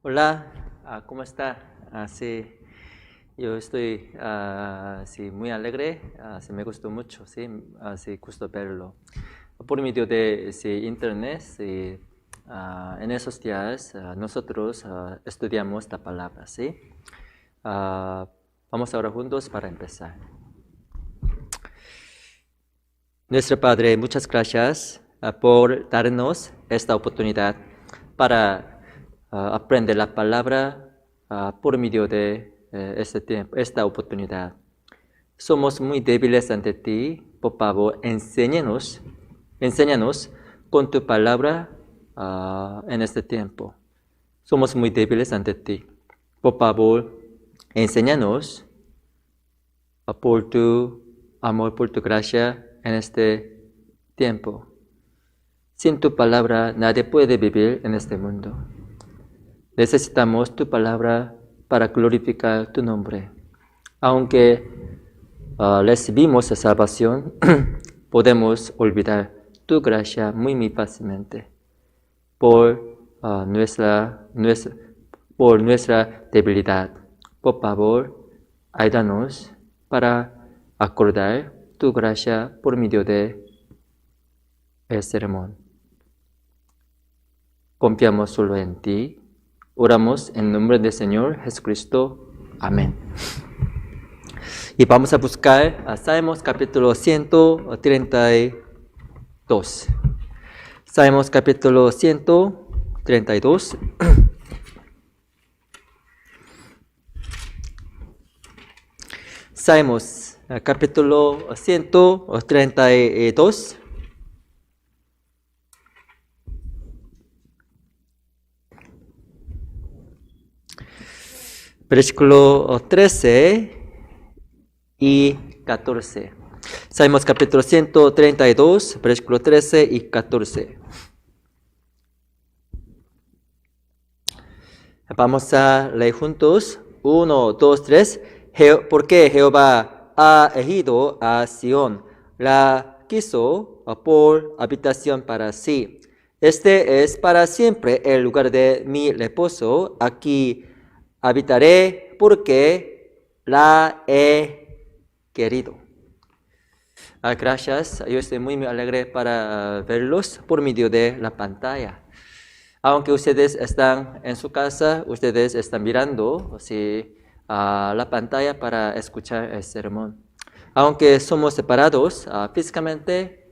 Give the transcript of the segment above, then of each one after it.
Hola, ¿cómo está? Sí, yo estoy sí, muy alegre, sí, me gustó mucho, sí, sí, gusto verlo. Por medio de sí, internet, sí, en esos días nosotros estudiamos la palabra, ¿sí? Ah, Vamos ahora juntos para empezar. Nuestro Padre, muchas gracias por darnos esta oportunidad para aprender la palabra por medio de este tiempo, esta oportunidad. Somos muy débiles ante ti, por favor, enséñanos con tu palabra en este tiempo. Somos muy débiles ante ti. Por favor, enséñanos por tu amor, por tu gracia en este tiempo. Sin tu palabra nadie puede vivir en este mundo. Necesitamos tu palabra para glorificar tu nombre. Aunque recibimos la salvación, podemos olvidar tu gracia muy fácilmente por nuestra debilidad. Por favor, ayúdanos para acordar tu gracia por medio de el sermón. Confiamos solo en ti. Oramos en nombre del Señor Jesucristo. Amén. Y vamos a buscar Salmos capítulo 132. Salmos capítulo 132. Salmos capítulo 132. Versículo 13 y 14. Salmos capítulo 132, versículo 13 y 14. Vamos a leer juntos. 1, 2, 3. Porque Jehová ha elegido a Sión, la quiso por habitación para sí. Este es para siempre el lugar de mi reposo. Aquí habitaré porque la he querido. Gracias, yo estoy muy alegre para verlos por medio de la pantalla. Aunque ustedes están en su casa, ustedes están mirando la pantalla para escuchar el sermón. Aunque somos separados físicamente,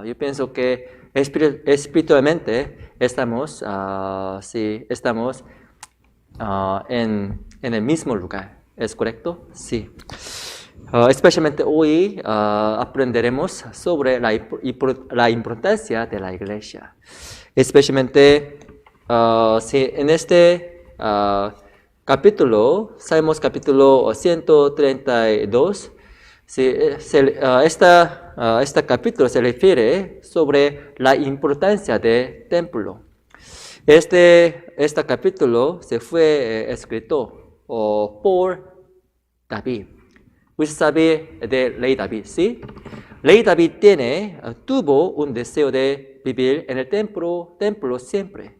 yo pienso que espiritualmente estamos en el mismo lugar. ¿Es correcto? Sí. Especialmente hoy aprenderemos sobre la importancia de la iglesia. Especialmente en este capítulo, Salmos capítulo 132, este capítulo se refiere sobre la importancia del templo. Este capítulo se fue escrito por David. Usted sabe de Rey David, ¿sí? Rey David tuvo un deseo de vivir en el templo siempre.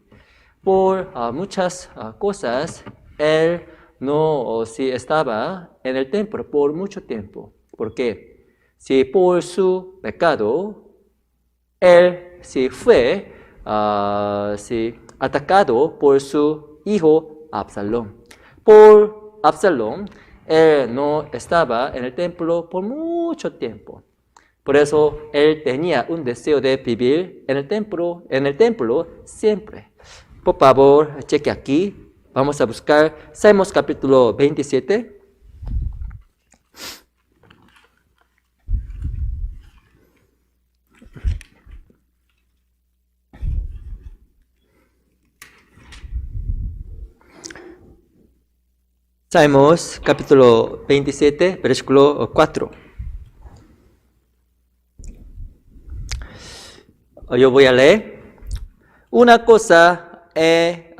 Por muchas cosas, él no estaba en el templo por mucho tiempo. ¿Por qué? Por su pecado, él fue atacado por su hijo Absalón. Por Absalón, él no estaba en el templo por mucho tiempo. Por eso él tenía un deseo de vivir en el templo siempre. Por favor, cheque aquí. Vamos a buscar Salmos capítulo 27. Salmos capítulo 27, versículo 4. Yo voy a leer. Una cosa he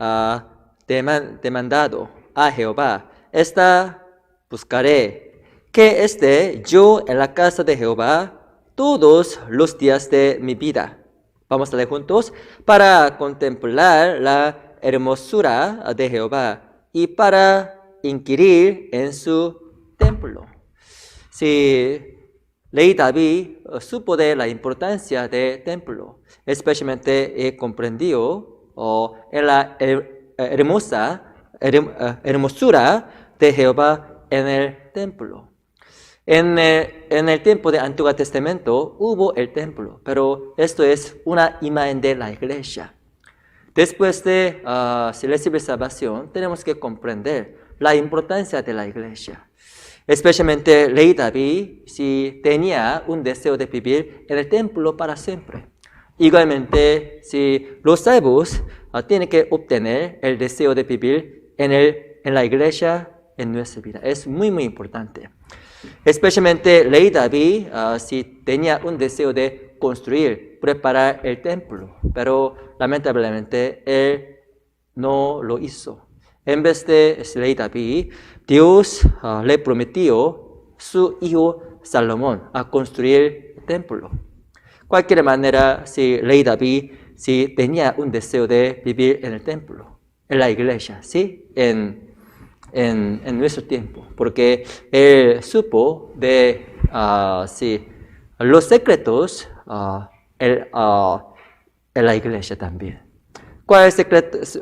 demandado a Jehová, esta buscaré, que esté yo en la casa de Jehová todos los días de mi vida. Vamos a leer juntos. Para contemplar la hermosura de Jehová y para inquirir en su templo. Si Rey David supo de la importancia del templo, especialmente comprendió en la hermosura de Jehová en el templo. En el tiempo del Antiguo Testamento hubo el templo, pero esto es una imagen de la iglesia. Después de recibir salvación, tenemos que comprender la importancia de la iglesia. Especialmente Rey David, si tenía un deseo de vivir en el templo para siempre. Igualmente, si los salvos tienen que obtener el deseo de vivir en la iglesia en nuestra vida. Es muy, muy importante. Especialmente Rey David, si tenía un deseo de construir, preparar el templo, pero lamentablemente él no lo hizo. En vez de Rey David, Dios le prometió su hijo Salomón a construir el templo. De cualquier manera, si Rey David tenía un deseo de vivir en el templo, en la iglesia, ¿sí? En nuestro tiempo, porque él supo de los secretos en la iglesia también. ¿Cuáles secretos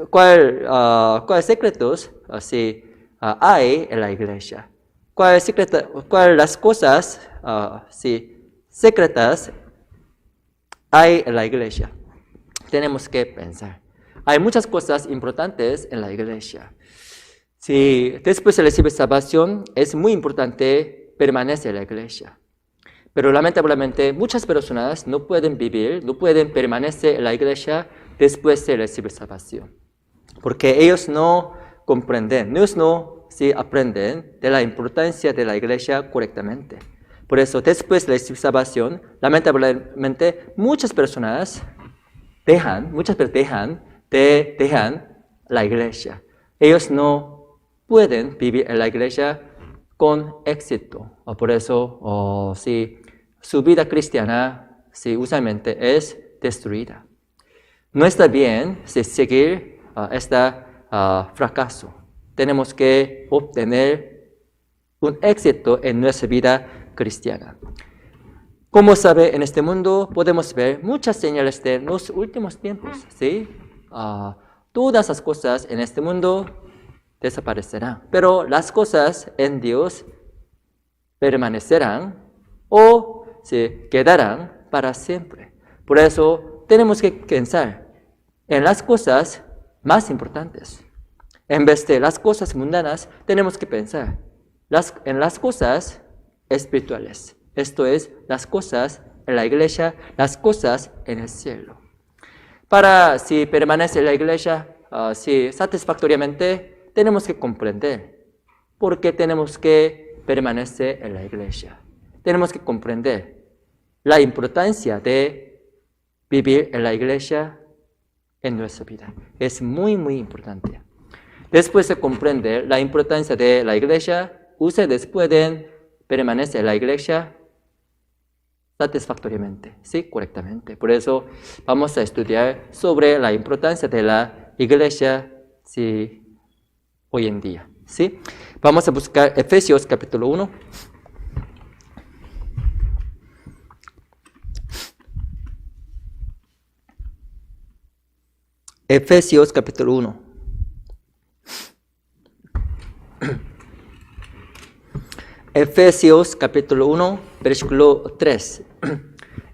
hay en la iglesia? ¿Cuáles las cosas secretas hay en la iglesia? Tenemos que pensar. Hay muchas cosas importantes en la iglesia. Si después de recibir salvación, es muy importante permanecer en la iglesia. Pero lamentablemente muchas personas no pueden permanecer en la iglesia después de recibir salvación. Porque ellos no comprenden, ellos no aprenden de la importancia de la iglesia correctamente. Por eso, después de recibir salvación, lamentablemente muchas personas dejan la iglesia. Ellos no pueden vivir en la iglesia con éxito. Por eso, su vida cristiana usualmente es destruida. No está bien seguir este fracaso. Tenemos que obtener un éxito en nuestra vida cristiana. Como sabe, en este mundo podemos ver muchas señales de los últimos tiempos. ¿Sí? Todas las cosas en este mundo desaparecerán, pero las cosas en Dios permanecerán o se quedarán para siempre. Por eso tenemos que pensar en las cosas más importantes. En vez de las cosas mundanas, tenemos que pensar en las cosas espirituales. Esto es, las cosas en la iglesia, las cosas en el cielo. Para permanecer en la iglesia satisfactoriamente, tenemos que comprender por qué tenemos que permanecer en la iglesia. Tenemos que comprender la importancia de vivir en la iglesia en nuestra vida. Es muy, muy importante. Después de comprender la importancia de la iglesia, ustedes pueden permanecer en la iglesia satisfactoriamente, ¿sí? Correctamente. Por eso vamos a estudiar sobre la importancia de la iglesia, hoy en día, ¿sí? Vamos a buscar Efesios capítulo 1. Efesios capítulo 1. Efesios capítulo 1, versículo 3.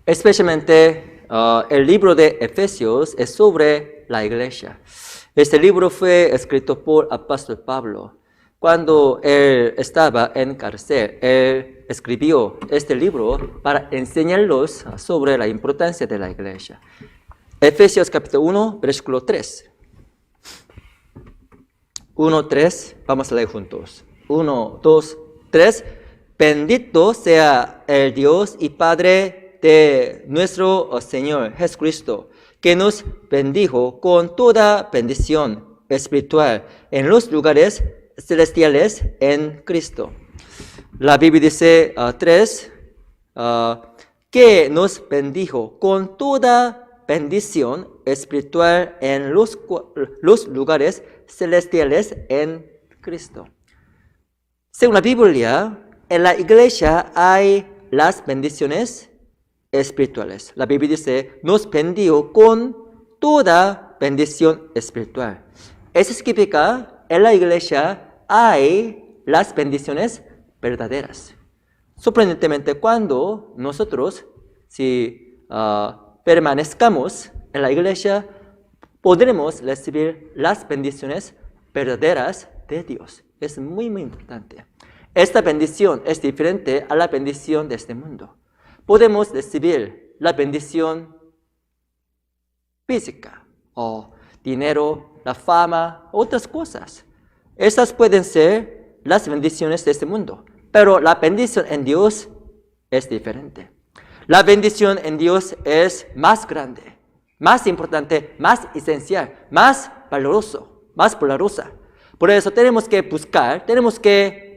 Especialmente el libro de Efesios es sobre la iglesia. Este libro fue escrito por apóstol Pablo. Cuando él estaba en cárcel, él escribió este libro para enseñarlos sobre la importancia de la iglesia. Efesios capítulo 1, versículo 3. 1, 3, vamos a leer juntos. 1, 2, 3. Bendito sea el Dios y Padre de nuestro Señor Jesucristo, que nos bendijo con toda bendición espiritual en los lugares celestiales en Cristo. La Biblia dice 3, que nos bendijo con toda bendición espiritual en los lugares celestiales en Cristo. Según la Biblia, en la iglesia hay las bendiciones espirituales. La Biblia dice, nos bendijo con toda bendición espiritual. Eso significa, en la iglesia hay las bendiciones verdaderas. Sorprendentemente, cuando nosotros, si permanezcamos en la iglesia, podremos recibir las bendiciones verdaderas de Dios. Es muy, muy importante. Esta bendición es diferente a la bendición de este mundo. Podemos recibir la bendición física, o dinero, la fama, otras cosas. Estas pueden ser las bendiciones de este mundo, pero la bendición en Dios es diferente. La bendición en Dios es más grande, más importante, más esencial, más valorosa. Por eso tenemos que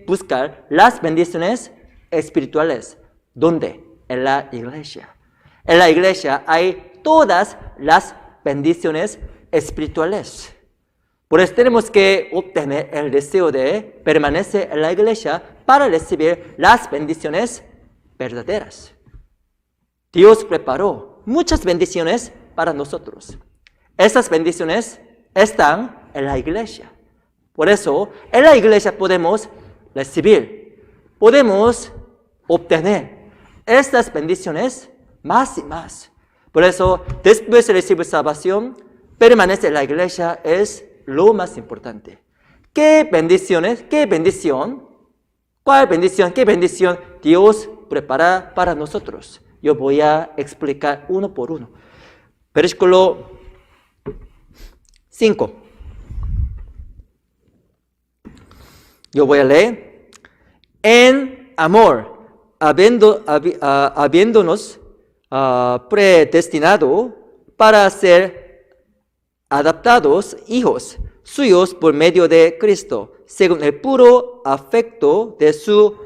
buscar las bendiciones espirituales. ¿Dónde? En la iglesia. En la iglesia hay todas las bendiciones espirituales. Por eso tenemos que obtener el deseo de permanecer en la iglesia para recibir las bendiciones verdaderas. Dios preparó muchas bendiciones para nosotros. Esas bendiciones están en la iglesia. Por eso, en la iglesia podemos recibir, podemos obtener estas bendiciones más y más. Por eso, después de recibir salvación, permanecer en la iglesia es lo más importante. ¿Qué bendición? ¿Cuál bendición? ¿Qué bendición Dios prepara para nosotros? Yo voy a explicar uno por uno. Versículo 5. Yo voy a leer. En amor, habiéndonos predestinado para ser adaptados hijos suyos por medio de Cristo, según el puro afecto de su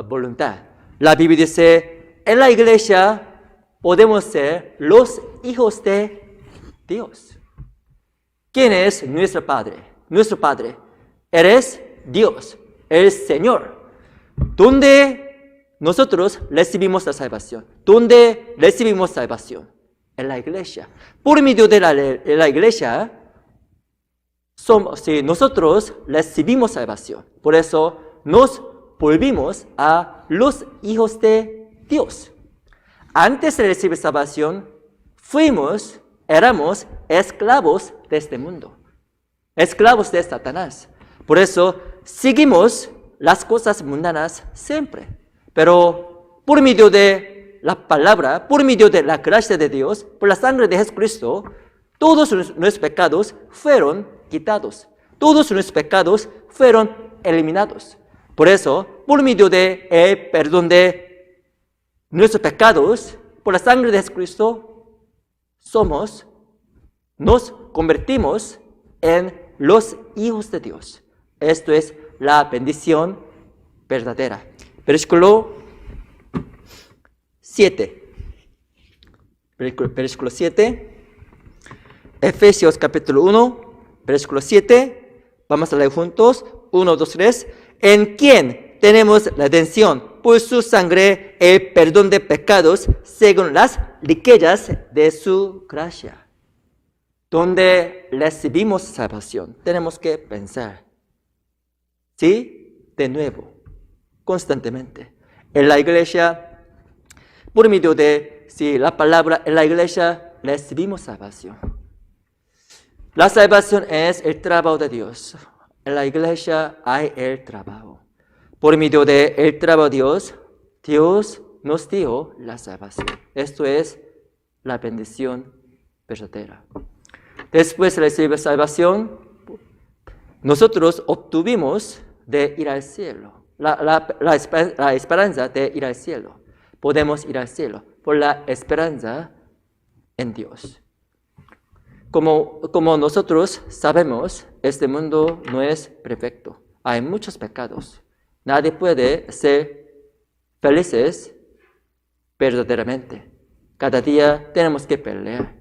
voluntad. La Biblia dice, en la iglesia podemos ser los hijos de Dios. ¿Quién es nuestro Padre? Nuestro Padre eres Dios, el Señor. ¿Dónde nosotros recibimos la salvación? ¿Dónde recibimos salvación? En la iglesia. Por medio de la iglesia, nosotros recibimos salvación. Por eso nos volvimos a los hijos de Dios. Antes de recibir salvación, éramos esclavos de este mundo, esclavos de Satanás. Por eso seguimos las cosas mundanas siempre. Pero por medio de la palabra, por medio de la gracia de Dios, por la sangre de Jesucristo, todos nuestros pecados fueron quitados. Todos nuestros pecados fueron eliminados. Por eso, por medio de el perdón de nuestros pecados, por la sangre de Jesucristo, nos convertimos en los hijos de Dios. Esto es la bendición verdadera. Versículo 7. Versículo 7. Efesios capítulo 1, versículo 7. Vamos a leer juntos. 1, 2, 3. En quien tenemos la redención por su sangre, el perdón de pecados, según las riquezas de su gracia. Donde recibimos salvación, tenemos que pensar. ¿Sí? De nuevo, constantemente. En la iglesia, por medio de la palabra, en la iglesia recibimos salvación. La salvación es el trabajo de Dios. En la iglesia hay el trabajo. Por medio del trabajo de Dios, Dios nos dio la salvación. Esto es la bendición verdadera. Después de recibir salvación, nosotros obtuvimos de ir al cielo. La esperanza de ir al cielo. Podemos ir al cielo por la esperanza en Dios. Como nosotros sabemos, este mundo no es perfecto. Hay muchos pecados. Nadie puede ser felices verdaderamente. Cada día tenemos que pelear.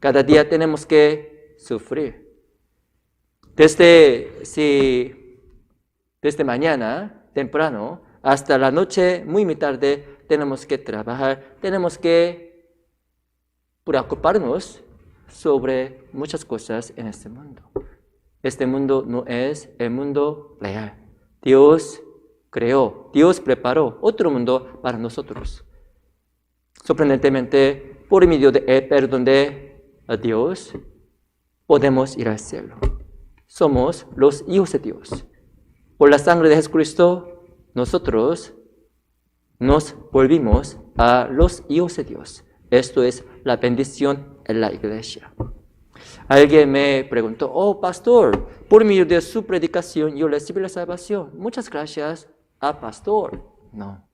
Cada día tenemos que sufrir. Desde mañana, temprano, hasta la noche, muy tarde, tenemos que trabajar, tenemos que preocuparnos sobre muchas cosas en este mundo. Este mundo no es el mundo real. Dios creó, Dios preparó otro mundo para nosotros. Sorprendentemente, por medio del perdón de Dios, podemos ir al cielo. Somos los hijos de Dios. Por la sangre de Jesucristo, nosotros nos volvimos a los hijos de Dios. Esto es la bendición en la iglesia. Alguien me preguntó, oh pastor, por medio de su predicación yo recibí la salvación. Muchas gracias a pastor. No.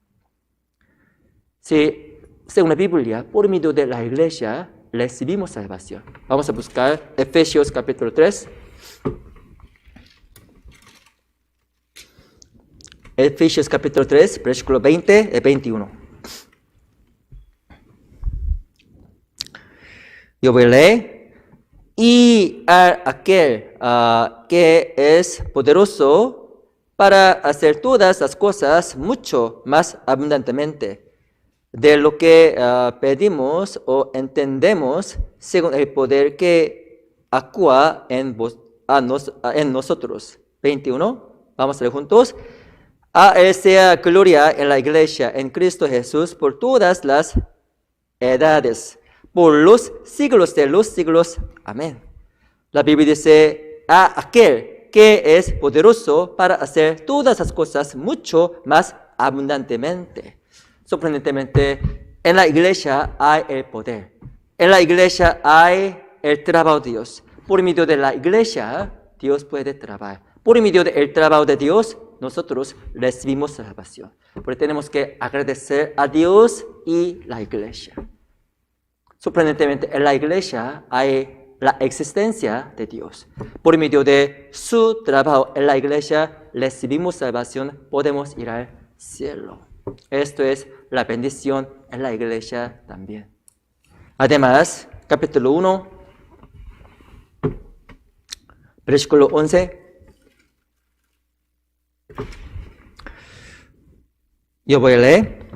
Si, según la Biblia, por medio de la iglesia recibimos salvación. Vamos a buscar Efesios capítulo 3. Efesios capítulo 3, versículo 20 y 21. Yo voy a leer. Y a aquel que es poderoso para hacer todas las cosas mucho más abundantemente de lo que pedimos o entendemos según el poder que actúa en nosotros. 21. Vamos a leer juntos. A Él sea gloria en la iglesia, en Cristo Jesús, por todas las edades, por los siglos de los siglos. Amén. La Biblia dice, a aquel que es poderoso para hacer todas las cosas mucho más abundantemente. Sorprendentemente, en la iglesia hay el poder. En la iglesia hay el trabajo de Dios. Por medio de la iglesia, Dios puede trabajar. Por medio del trabajo de Dios, nosotros recibimos salvación. Porque tenemos que agradecer a Dios y la iglesia. Sorprendentemente, en la iglesia hay la existencia de Dios. Por medio de su trabajo en la iglesia, recibimos salvación, podemos ir al cielo. Esto es la bendición en la iglesia también. Además, capítulo 1, versículo 11. Yo voy a leer.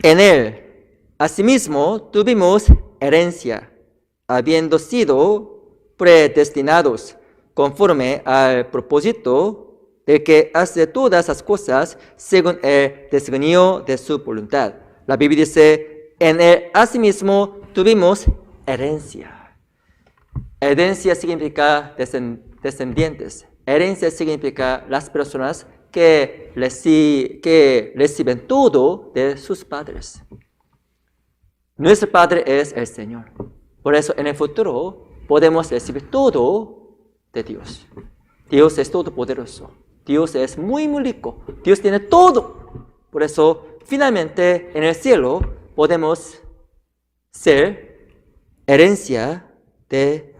En él, asimismo, tuvimos herencia, habiendo sido predestinados conforme al propósito del que hace todas las cosas según el designio de su voluntad. La Biblia dice, en él asimismo tuvimos herencia. Herencia significa descendientes. Herencia significa las personas que reciben todo de sus padres. Nuestro Padre es el Señor. Por eso en el futuro podemos recibir todo de Dios. Dios es todopoderoso. Dios es muy, muy rico. Dios tiene todo. Por eso finalmente en el cielo podemos ser herencia de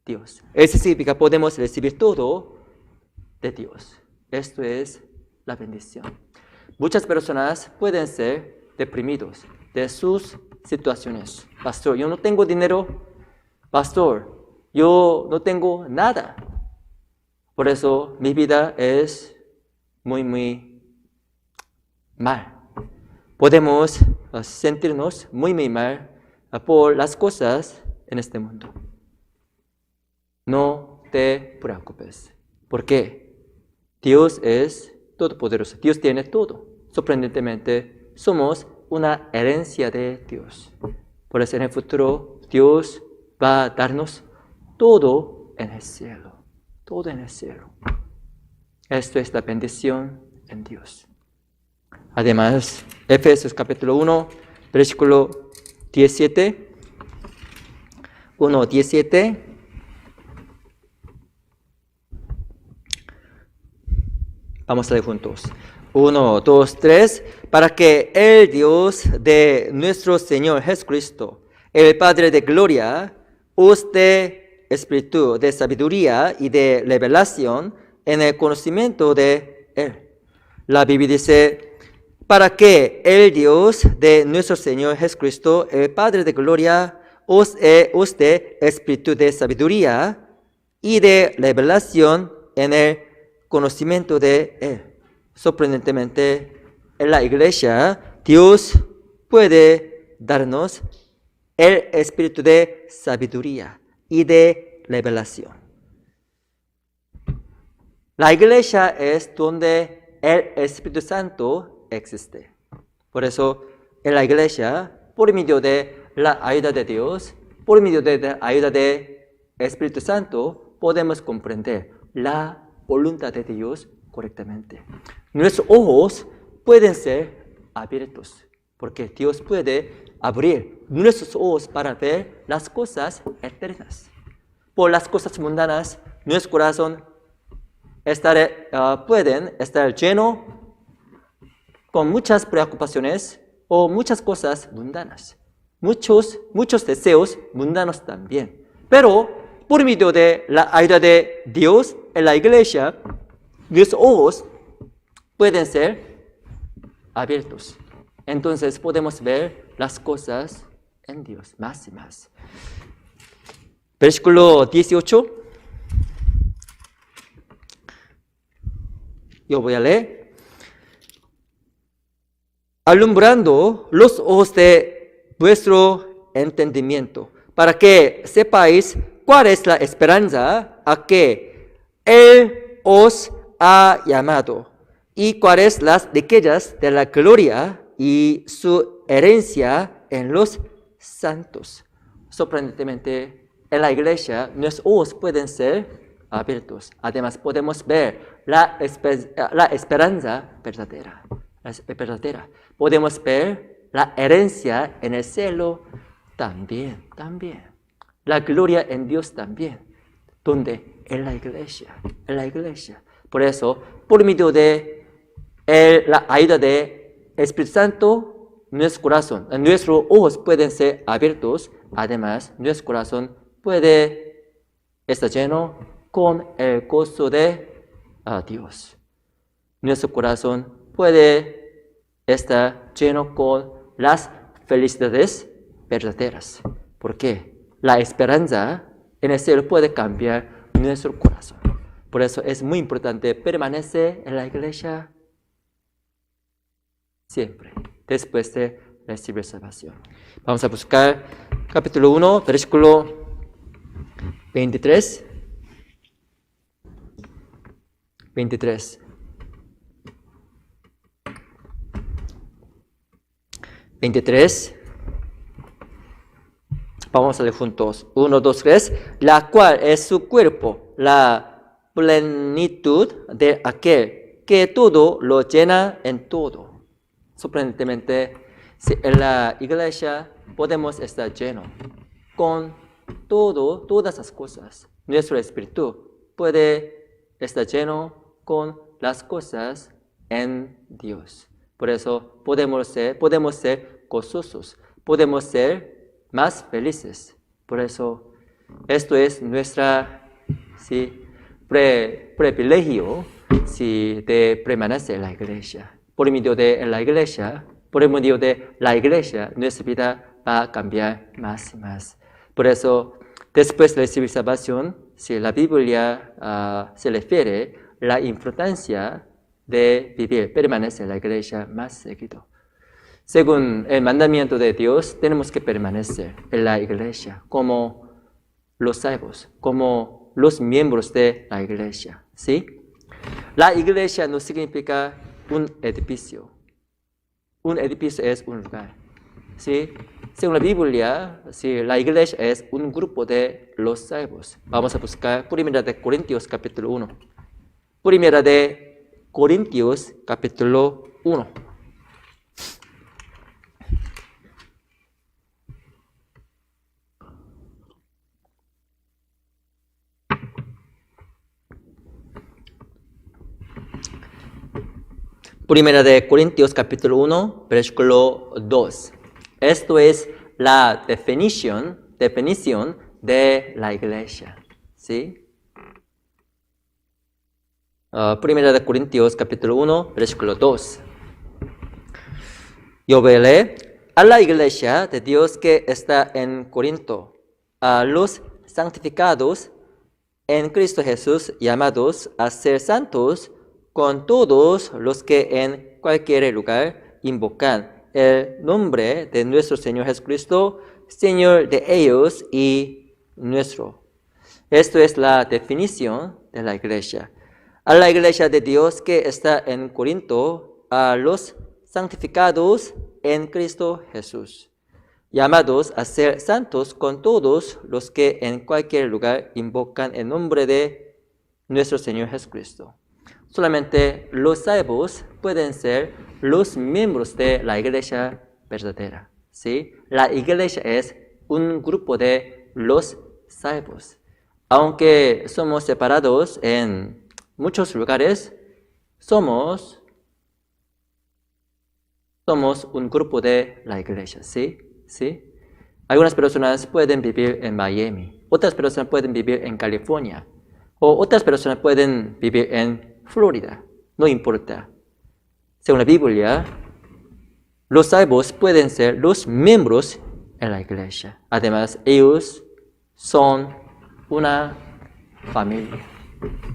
Dios. Eso significa podemos recibir todo de Dios. Esto es la bendición. Muchas personas pueden ser deprimidos de sus situaciones. Pastor, yo no tengo dinero. Pastor, yo no tengo nada. Por eso mi vida es muy, muy mal. Podemos sentirnos muy, muy mal por las cosas en este mundo. No te preocupes. ¿Por qué? Dios es todopoderoso. Dios tiene todo. Sorprendentemente, somos una herencia de Dios. Por eso en el futuro, Dios va a darnos todo en el cielo. Todo en el cielo. Esto es la bendición en Dios. Además, Efesios capítulo 1, versículo 17. 1:17. Vamos a leer juntos. 1, 2, 3. Para que el Dios de nuestro Señor Jesucristo, el Padre de gloria, os dé espíritu de sabiduría y de revelación en el conocimiento de Él. La Biblia dice, para que el Dios de nuestro Señor Jesucristo, el Padre de gloria, os dé espíritu de sabiduría y de revelación en el conocimiento de Él. Sorprendentemente, en la iglesia, Dios puede darnos el espíritu de sabiduría y de revelación. La iglesia es donde el Espíritu Santo existe. Por eso, en la iglesia, por medio de la ayuda de Dios, por medio de la ayuda del Espíritu Santo, podemos comprender la voluntad de Dios correctamente. Nuestros ojos pueden ser abiertos, porque Dios puede abrir nuestros ojos para ver las cosas eternas. Por las cosas mundanas, nuestro corazón pueden estar lleno con muchas preocupaciones o muchas cosas mundanas. Muchos deseos mundanos también. Pero por medio de la ayuda de Dios en la iglesia, nuestros ojos pueden ser abiertos. Entonces podemos ver las cosas en Dios más y más. Versículo 18. Yo voy a leer. Alumbrando los ojos de vuestro entendimiento, para que sepáis cuál es la esperanza a que Él os ha llamado, y cuáles las riquezas de la gloria y su herencia en los santos. Sorprendentemente, en la iglesia, nuestros ojos pueden ser abiertos. Además, podemos ver la esperanza verdadera. Podemos ver la herencia en el cielo también. La gloria en Dios también. ¿Dónde? En la iglesia. Por eso, por medio de la ayuda del Espíritu Santo, nuestros ojos pueden ser abiertos. Además, nuestro corazón puede estar lleno con el gozo de Dios. Nuestro corazón puede estar lleno con las felicidades verdaderas. Porque la esperanza en el cielo puede cambiar nuestro corazón. Por eso es muy importante permanecer en la iglesia siempre, después de recibir salvación. Vamos a buscar capítulo 1, versículo 23. 23. Vamos a leer juntos. 1, 2, 3. La cual es su cuerpo, la plenitud de aquel que todo lo llena en todo. Sorprendentemente, si en la iglesia podemos estar llenos con todas las cosas. Nuestro espíritu puede estar lleno con las cosas en Dios. Por eso podemos ser gozosos, podemos ser más felices. Por eso esto es nuestra privilegio de permanecer en la iglesia. Por medio de la iglesia, nuestra vida va a cambiar más y más. Por eso, después de recibir salvación, si la Biblia se refiere a la importancia de permanecer en la iglesia más seguido. Según el mandamiento de Dios, tenemos que permanecer en la iglesia como los salvos, como los miembros de la iglesia. ¿Sí? La iglesia no significa un edificio. Un edificio es un lugar. ¿Sí? Según la Biblia, la iglesia es un grupo de los salvos. Vamos a buscar 1 de Corintios capítulo 1. 1 de Corintios capítulo 1. Primera de Corintios capítulo 1, versículo 2. Esto es la definición de la iglesia. ¿Sí? Primera de Corintios capítulo 1, versículo 2. Yo voy a leer. a la iglesia de Dios que está en Corinto, a los santificados en Cristo Jesús, llamados a ser santos, con todos los que en cualquier lugar invocan el nombre de nuestro Señor Jesucristo, Señor de ellos y nuestro. Esto es la definición de la iglesia. A la iglesia de Dios que está en Corinto, a los santificados en Cristo Jesús, llamados a ser santos con todos los que en cualquier lugar invocan el nombre de nuestro Señor Jesucristo. Solamente los salvos pueden ser los miembros de la iglesia verdadera, ¿sí? La iglesia es un grupo de los salvos. Aunque somos separados en muchos lugares, somos un grupo de la iglesia, ¿sí? ¿Sí? Algunas personas pueden vivir en Miami, otras personas pueden vivir en California, o otras personas pueden vivir en Florida, no importa. Según la Biblia, los salvos pueden ser los miembros en la iglesia. Además, ellos son una familia.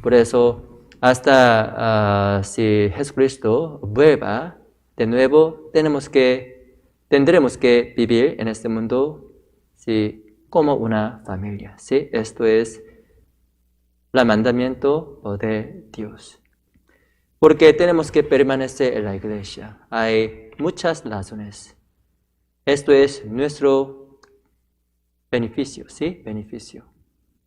Por eso, hasta si Jesucristo vuelva de nuevo, tendremos que vivir en este mundo, ¿sí?, como una familia, ¿sí? Esto es el mandamiento de Dios. Porque tenemos que permanecer en la iglesia. Hay muchas razones. Esto es nuestro beneficio, ¿sí? Beneficio.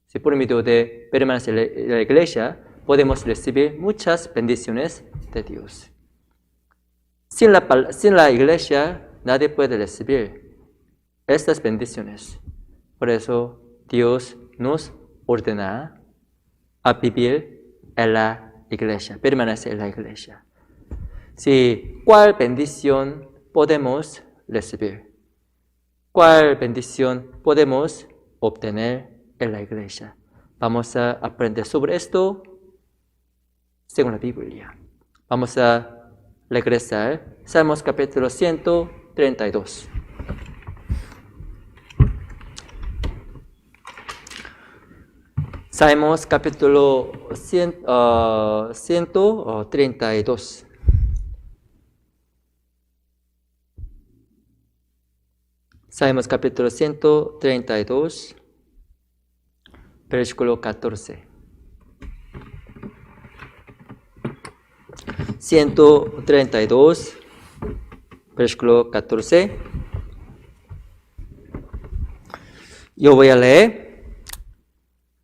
Si por medio de permanecer en la iglesia, podemos recibir muchas bendiciones de Dios. Sin la iglesia, nadie puede recibir estas bendiciones. Por eso, Dios nos ordena a vivir en la iglesia, permanecer en la iglesia. Sí, ¿cuál bendición podemos recibir? ¿Cuál bendición podemos obtener en la iglesia? Vamos a aprender sobre esto según la Biblia. Vamos a regresar. Salmos capítulo 132. Salmos capítulo 132. Salmos capítulo 132, versículo 14. 132, versículo 14. Yo voy a leer.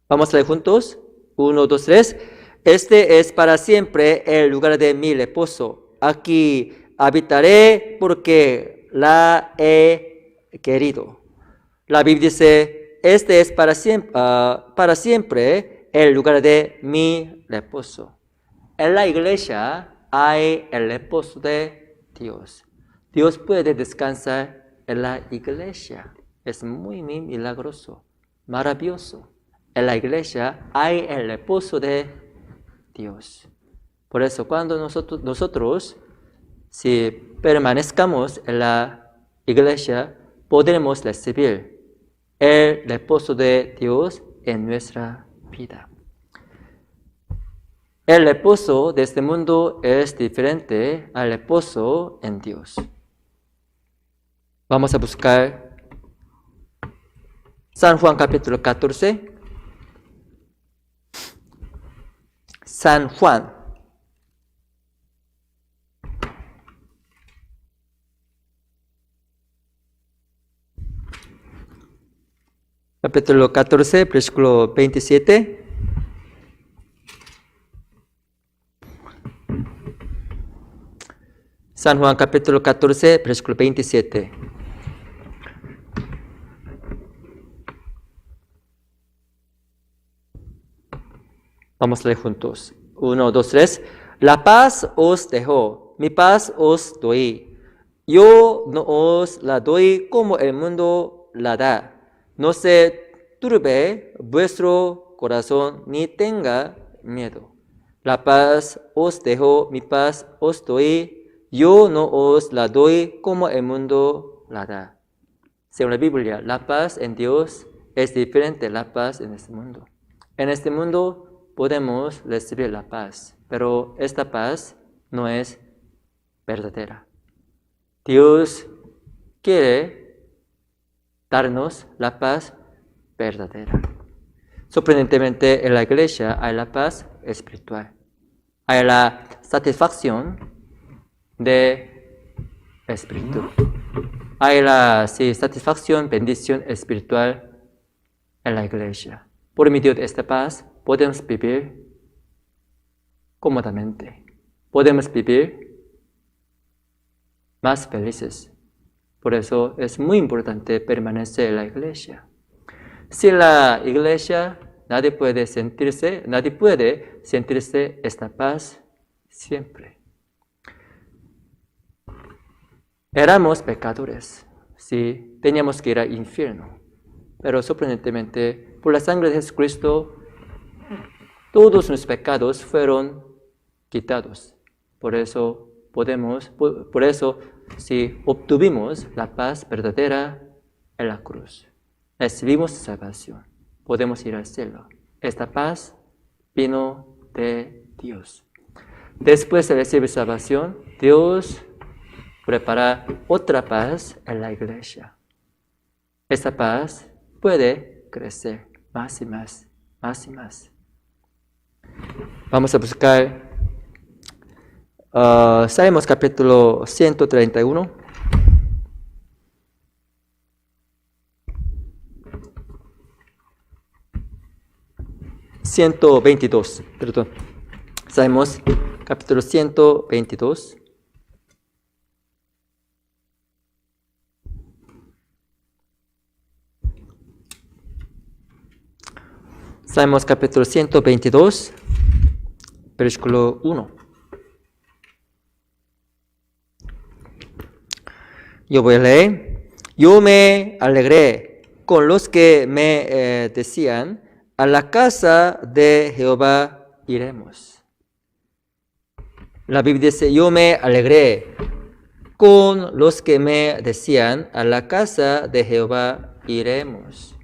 Vamos a leer juntos. 1, 2, 3. Este es para siempre el lugar de mi reposo. Aquí habitaré porque la he querido. La Biblia dice, este es para siempre el lugar de mi reposo. En la iglesia hay el reposo de Dios. Dios puede descansar en la iglesia. Es muy milagroso, maravilloso. En la iglesia hay el reposo de Dios. Por eso cuando nosotros si permanezcamos en la iglesia, podremos recibir el reposo de Dios en nuestra vida. El reposo de este mundo es diferente al reposo en Dios. Vamos a buscar San Juan capítulo 14. San Juan. Capítulo 14, versículo 27. San Juan capítulo 14, versículo 27. Vamos a leer juntos. 1, 2, 3. La paz os dejo, mi paz os doy. Yo no os la doy como el mundo la da. No se turbe vuestro corazón ni tenga miedo. La paz os dejo, mi paz os doy. Yo no os la doy como el mundo la da. Según la Biblia, la paz en Dios es diferente de la paz en este mundo. En este mundo podemos recibir la paz, pero esta paz no es verdadera. Dios quiere darnos la paz verdadera. Sorprendentemente, en la iglesia hay la paz espiritual. Hay la satisfacción de espíritu. Hay la satisfacción, bendición espiritual en la iglesia. Por medio de esta paz podemos vivir cómodamente. Podemos vivir más felices. Por eso es muy importante permanecer en la iglesia. Sin la iglesia nadie puede sentirse esta paz siempre. Éramos pecadores, sí, teníamos que ir al infierno. Pero sorprendentemente, por la sangre de Jesucristo, todos nuestros pecados fueron quitados. Por eso si obtuvimos la paz verdadera en la cruz, recibimos salvación, podemos ir al cielo. Esta paz vino de Dios. Después de recibir salvación, Dios prepara otra paz en la iglesia. Esta paz puede crecer más y más, más y más. Vamos a buscar Salmos capítulo 131. Salmos capítulo 122. Salmos capítulo 122, versículo 1. Yo voy a leer. Yo me alegré con los que me decían, a la casa de Jehová iremos. La Biblia dice, yo me alegré con los que me decían, a la casa de Jehová iremos.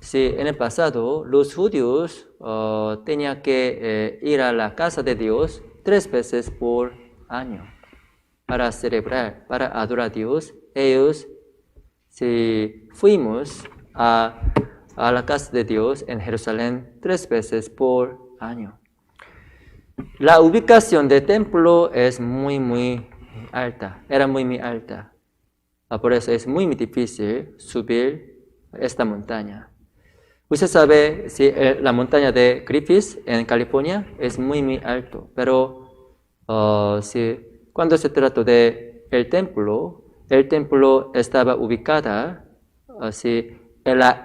Sí, en el pasado los judíos tenían que ir a la casa de Dios 3 veces por año para celebrar, para adorar a Dios. Ellos fuimos a la casa de Dios en Jerusalén 3 veces por año. La ubicación del templo es muy alta, era muy alta. Por eso es muy difícil subir esta montaña. Usted sabe, la montaña de Griffith en California es muy alto, pero cuando se trata de el templo estaba ubicada en la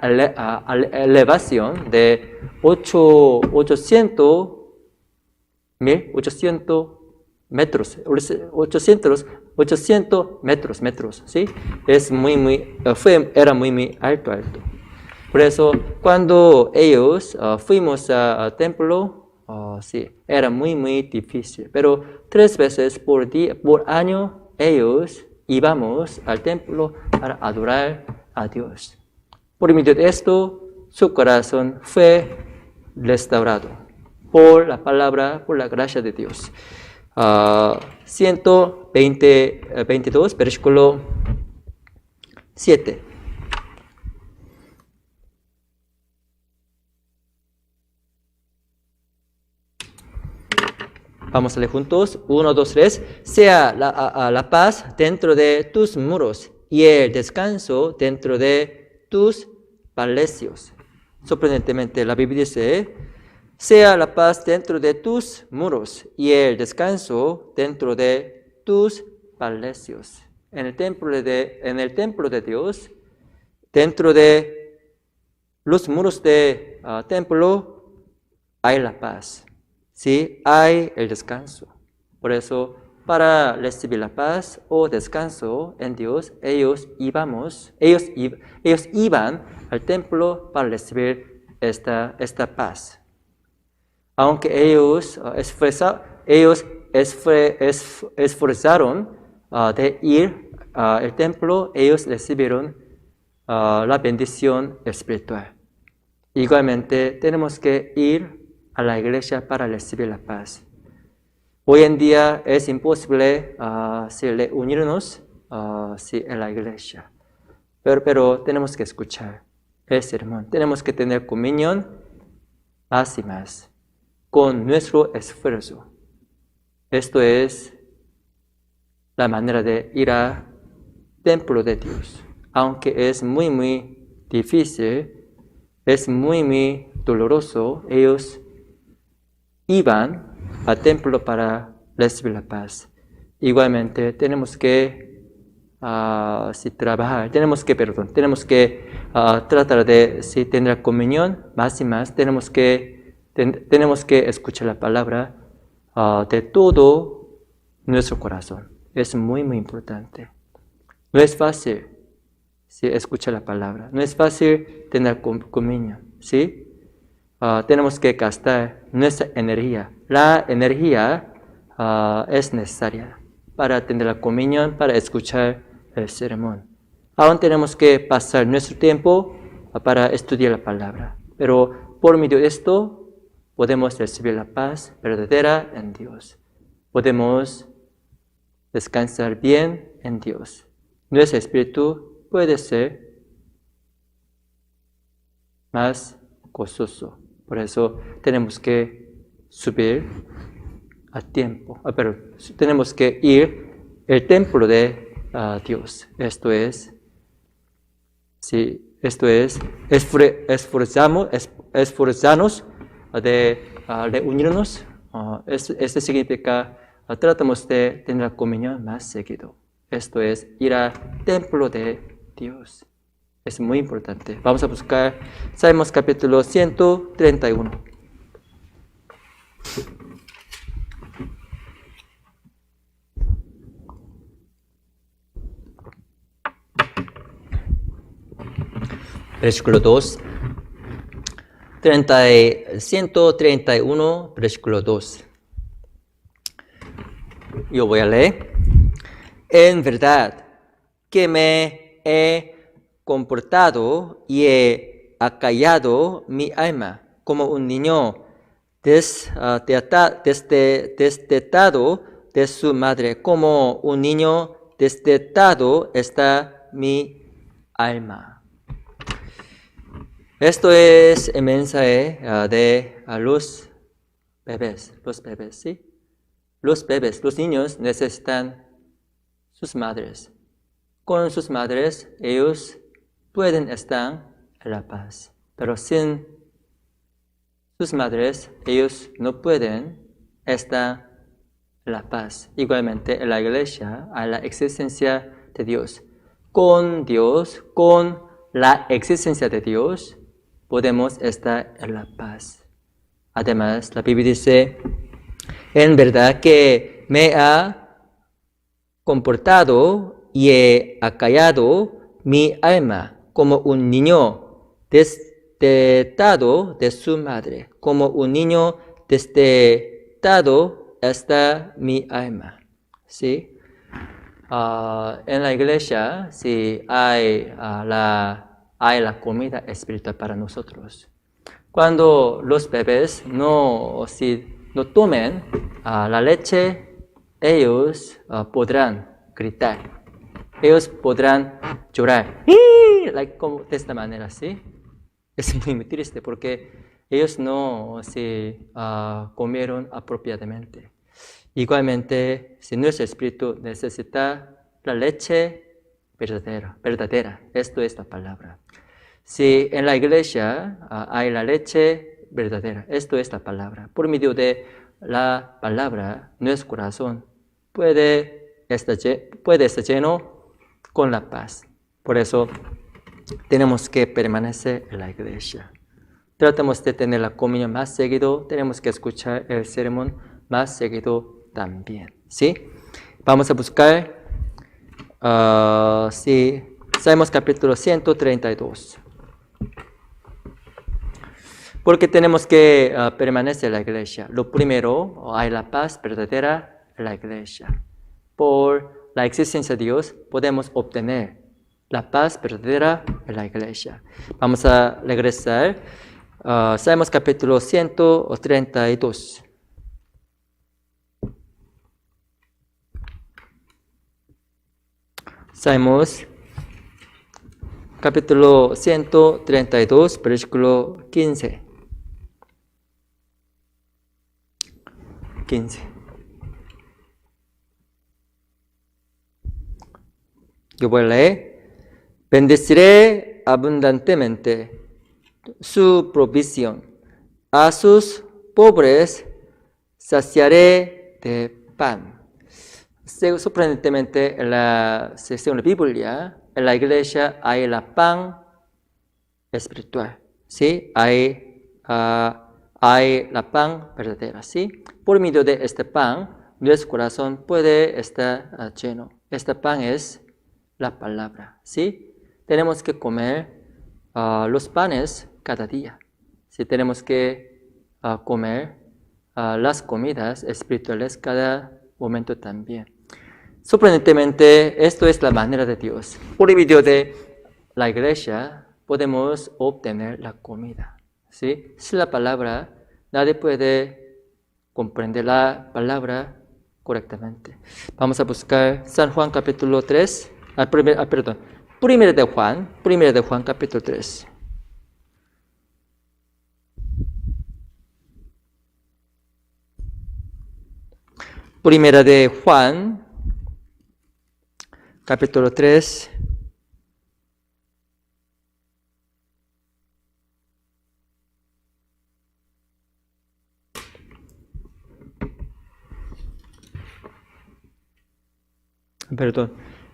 elevación de 800 metros, 800 metros, ¿sí? Era muy alto. Por eso, cuando ellos fuimos al templo, era muy difícil. Pero 3 veces por año, ellos íbamos al templo para adorar a Dios. Por medio de esto, su corazón fue restaurado por la palabra, por la gracia de Dios. 122, versículo 7. Vamos a leer juntos. 1, 2, 3. Sea la paz dentro de tus muros y el descanso dentro de tus palacios. Sorprendentemente, la Biblia dice, sea la paz dentro de tus muros y el descanso dentro de tus palacios. En el templo de Dios, dentro de los muros del templo, hay la paz. Sí, hay el descanso. Por eso, para recibir la paz o descanso en Dios, ellos iban al templo para recibir esta paz. Aunque ellos esforzaron de ir el templo, ellos recibieron la bendición espiritual. Igualmente, tenemos que ir a la iglesia para recibir la paz. Hoy en día es imposible reunirnos en la iglesia, pero tenemos que escuchar el sermón. Tenemos que tener comunión más y más con nuestro esfuerzo. Esto es la manera de ir al templo de Dios. Aunque es muy, muy difícil, es muy, muy doloroso, ellos iban al templo para recibir la paz. Igualmente, tenemos que trabajar, tenemos que tratar de tener comunión más y más. Tenemos que escuchar la palabra de todo nuestro corazón. Es muy, muy importante. No es fácil escuchar la palabra. No es fácil tener comunión, ¿sí? Tenemos que gastar nuestra energía. La energía es necesaria para tener la comunión, para escuchar el sermón. Aún tenemos que pasar nuestro tiempo para estudiar la palabra. Pero por medio de esto podemos recibir la paz verdadera en Dios. Podemos descansar bien en Dios. Nuestro espíritu puede ser más gozoso. Por eso tenemos que subir a tiempo. Pero tenemos que ir al templo de Dios. Esto es esforzarnos de reunirnos. Esto significa tratamos de tener la comunión más seguido. Esto es ir al templo de Dios. Es muy importante. Vamos a buscar Salmos capítulo 131. Versículo 2. 131, versículo 2. Yo voy a leer. En verdad que me he comportado y he acallado mi alma como un niño destetado de su madre. Como un niño destetado está mi alma. Esto es el mensaje de los bebés, ¿sí? Los bebés, los niños necesitan sus madres. Con sus madres, ellos pueden estar en la paz. Pero sin sus madres, ellos no pueden estar en la paz. Igualmente, en la iglesia hay la existencia de Dios. Con la existencia de Dios, podemos estar en la paz. Además, la Biblia dice, en verdad que me ha comportado y he acallado mi alma como un niño destetado de su madre. Como un niño destetado está mi alma. ¿Sí? En la iglesia sí, hay la comida espiritual para nosotros. Cuando los bebés no tomen la leche, ellos podrán gritar. Ellos podrán llorar. Como de esta manera, ¿sí? Es muy triste porque ellos no comieron apropiadamente. Igualmente, si nuestro espíritu necesita la leche verdadera, esto es la palabra. Si en la iglesia hay la leche verdadera, esto es la palabra. Por medio de la palabra, nuestro corazón puede estar lleno con la paz. Por eso tenemos que permanecer en la iglesia. Tratamos de tener la comunión más seguido, tenemos que escuchar el sermón más seguido también. ¿Sí? Vamos a buscar Salmos capítulo 132. Porque tenemos que permanecer en la iglesia. Lo primero, hay la paz verdadera en la iglesia. Por la existencia de Dios, podemos obtener la paz verdadera en la iglesia. Vamos a regresar a Salmos capítulo 132. Salmos capítulo 132, versículo 15. Yo voy a leer. Bendeciré abundantemente su provisión. A sus pobres saciaré de pan. Sorprendentemente, en la sección de la Biblia, en la iglesia hay la pan espiritual. ¿Sí? Hay la pan verdadera. ¿Sí? Por medio de este pan, nuestro corazón puede estar lleno. Este pan es la palabra. ¿Sí? Tenemos que comer los panes cada día. ¿Sí? Tenemos que comer las comidas espirituales cada momento también. Sorprendentemente, esto es la manera de Dios. Por medio de la iglesia podemos obtener la comida. ¿Sí? Sin la palabra, nadie puede comprender la palabra correctamente. Vamos a buscar San Juan capítulo 3. Primera de Juan capítulo 3. Primera de Juan capítulo 3.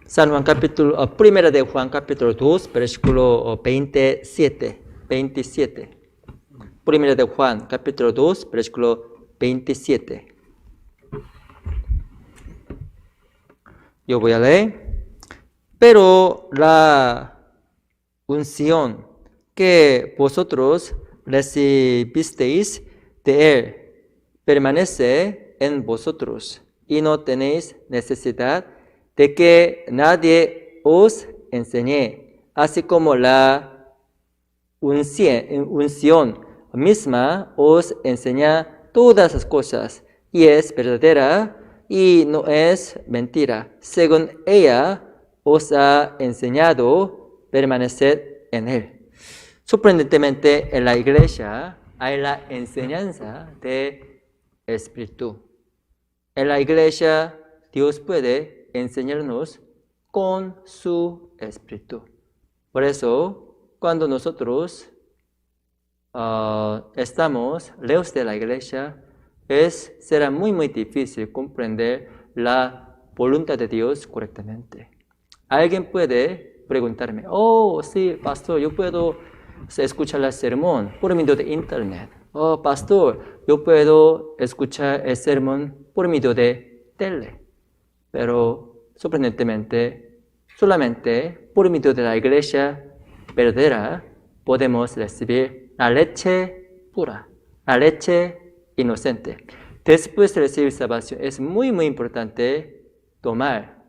San Juan capítulo, primera de Juan capítulo 2, versículo 27. Primera de Juan capítulo 2, versículo 27. Yo voy a leer. Pero la unción que vosotros recibisteis de Él permanece en vosotros y no tenéis necesidad de que nadie os enseñe, así como la unción misma os enseña todas las cosas y es verdadera y no es mentira. Según ella os ha enseñado, permaneced en Él. Sorprendentemente, en la iglesia hay la enseñanza de Espíritu. En la iglesia, Dios puede enseñarnos con su Espíritu. Por eso, cuando nosotros estamos lejos de la iglesia, será muy difícil comprender la voluntad de Dios correctamente. Alguien puede preguntarme, sí, pastor, yo puedo escuchar el sermón por medio de internet. Pastor, yo puedo escuchar el sermón por medio de tele. Pero, sorprendentemente, solamente por medio de la iglesia verdadera podemos recibir la leche pura, la leche inocente. Después de recibir salvación, es muy importante tomar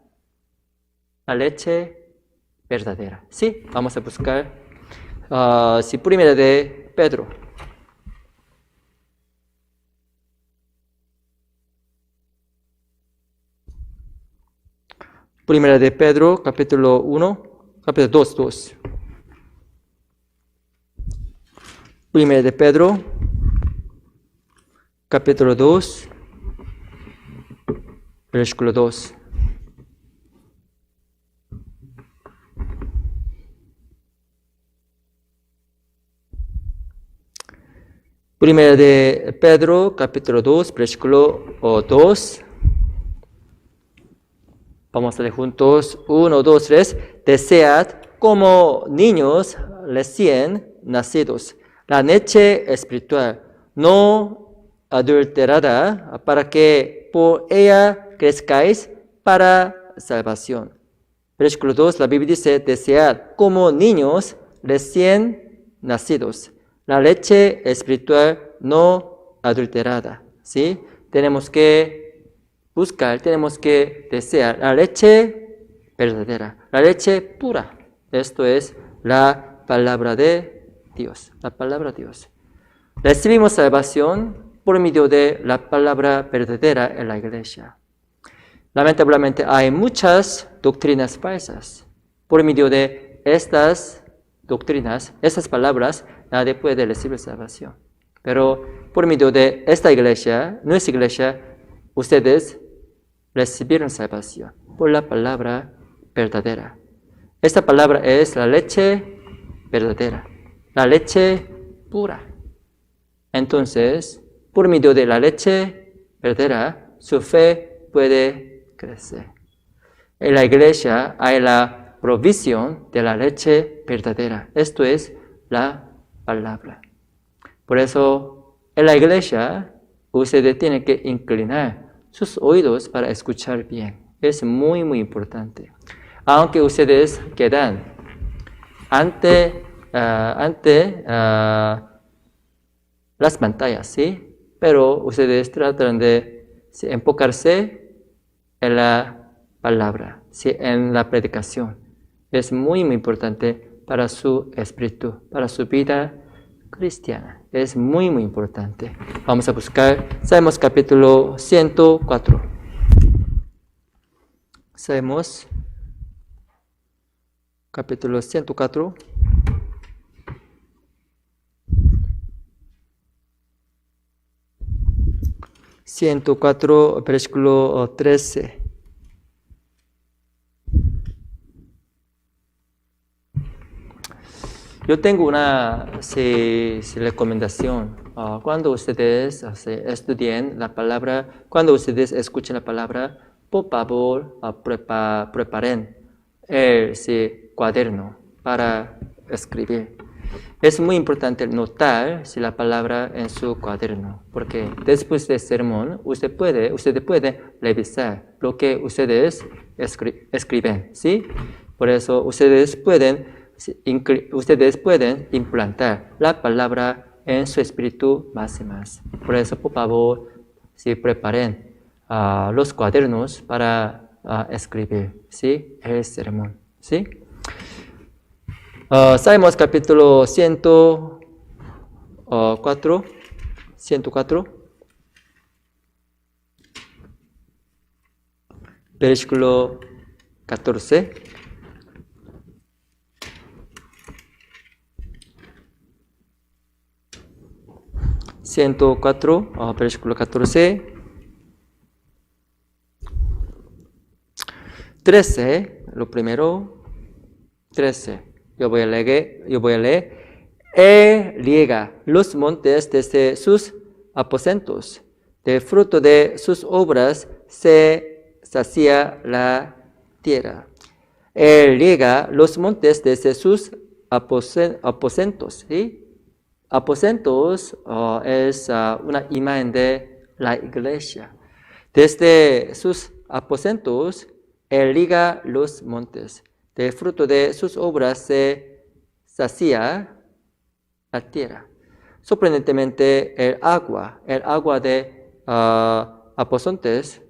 la leche verdadera. ¿Sí? Vamos a buscar primera de Pedro. Primera de Pedro, capítulo 2. Primera de Pedro, capítulo 2, versículo 2. Primera de Pedro, capítulo 2, versículo 2. Vamos a leer juntos. 1, 2, 3. Desead como niños recién nacidos la leche espiritual, no adulterada, para que por ella crezcáis para salvación. Versículo 2, la Biblia dice, desead como niños recién nacidos la leche espiritual no adulterada. ¿Sí? Tenemos que buscar, tenemos que desear la leche verdadera, la leche pura. Esto es la palabra de Dios, la palabra de Dios. Recibimos salvación por medio de la palabra verdadera en la iglesia. Lamentablemente hay muchas doctrinas falsas. Por medio de estas doctrinas, estas palabras, nadie puede recibir salvación. Pero por medio de esta iglesia, nuestra iglesia, ustedes recibieron salvación por la palabra verdadera. Esta palabra es la leche verdadera, la leche pura. Entonces, por medio de la leche verdadera, su fe puede crecer. En la iglesia hay la provisión de la leche verdadera. Esto es la palabra. Por eso, en la iglesia, ustedes tienen que inclinar sus oídos para escuchar bien. Es muy, muy importante. Aunque ustedes quedan ante las pantallas, ¿sí? Pero ustedes tratan de enfocarse en la palabra, ¿sí? En la predicación. Es muy, muy importante para su espíritu, para su vida cristiana. Es muy, muy importante. Vamos a buscar Salmos capítulo 104. Salmos capítulo 104. Versículo 13. Yo tengo una recomendación. Cuando ustedes estudien la palabra, cuando ustedes escuchen la palabra, por favor, preparen ese cuaderno para escribir. Es muy importante notar la palabra en su cuaderno, porque después del sermón, usted puede revisar lo que ustedes escriben, ¿sí? Por eso, ustedes pueden implantar la palabra en su espíritu más y más. Por eso, por favor, preparen los cuadernos para escribir, ¿sí? El sermón, ¿sí? Salmos capítulo 104, versículo 14. Versículo 14. 13, lo primero, 13. Yo voy a leer. Él riega los montes desde sus aposentos. Del fruto de sus obras se sacia la tierra. Él riega los montes desde sus aposentos. ¿Sí? Aposentos es una imagen de la iglesia. Desde sus aposentos, Él riega los montes. Del fruto de sus obras se sacía la tierra. Sorprendentemente, el agua de aposentos,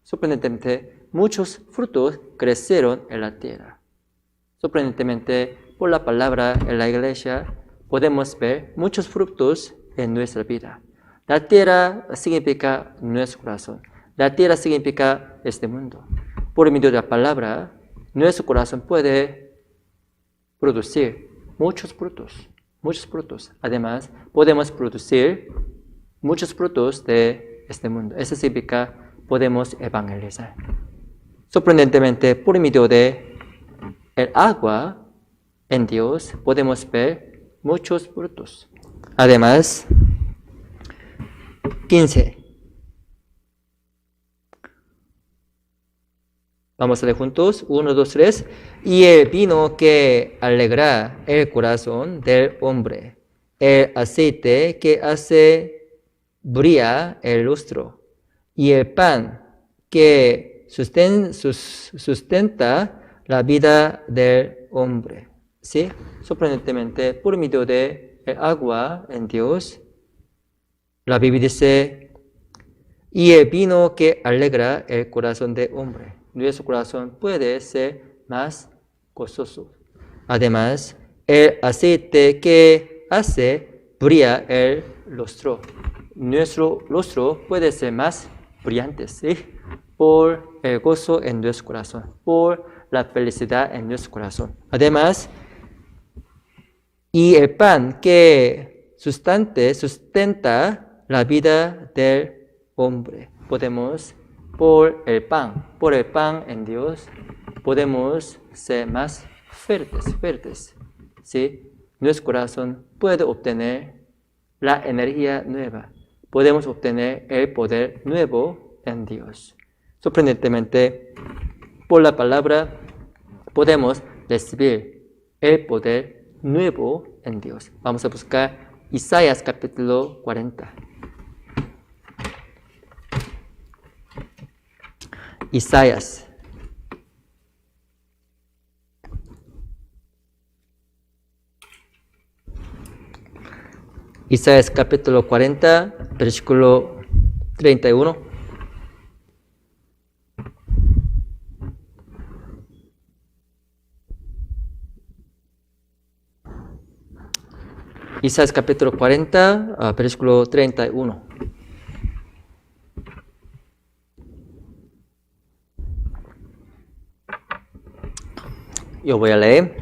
sorprendentemente, muchos frutos crecieron en la tierra. Sorprendentemente, por la palabra en la iglesia, podemos ver muchos frutos en nuestra vida. La tierra significa nuestro corazón. La tierra significa este mundo. Por medio de la palabra, nuestro corazón puede producir muchos frutos. Además, podemos producir muchos frutos de este mundo. Eso significa podemos evangelizar. Sorprendentemente, por medio de el agua en Dios, podemos ver muchos frutos. Además, 15. Vamos a leer juntos. 1, 2, 3. Y el vino que alegra el corazón del hombre, el aceite que hace brillar el lustro, y el pan que sustenta la vida del hombre. ¿Sí? Sorprendentemente, por medio de el agua en Dios, la Biblia dice, y el vino que alegra el corazón del hombre. Nuestro corazón puede ser más gozoso. Además, el aceite que hace brillar el rostro. Nuestro rostro puede ser más brillante, ¿sí? Por el gozo en nuestro corazón, por la felicidad en nuestro corazón. Además, y el pan que sustenta la vida del hombre. Podemos, por el pan en Dios, podemos ser más fuertes, ¿sí? Nuestro corazón puede obtener la energía nueva. Podemos obtener el poder nuevo en Dios. Sorprendentemente, por la palabra podemos recibir el poder nuevo en Dios. Vamos a buscar Isaías capítulo 40. Isaías. Isaías capítulo 40, versículo 31. Isaías capítulo 40, versículo 31. Yo voy a leer.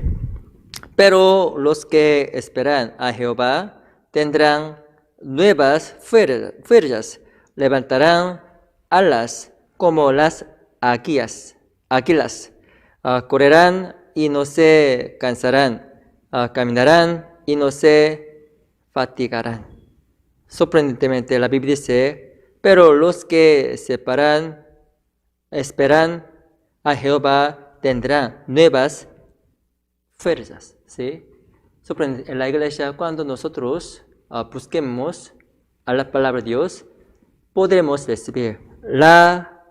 Pero los que esperan a Jehová tendrán nuevas fuerzas, levantarán alas como las águilas, correrán y no se cansarán, caminarán y no se fatigarán. Sorprendentemente la Biblia dice, pero los que esperan a Jehová tendrán nuevas fuerzas, ¿sí? En la iglesia, cuando nosotros busquemos a la palabra de Dios, podremos recibir la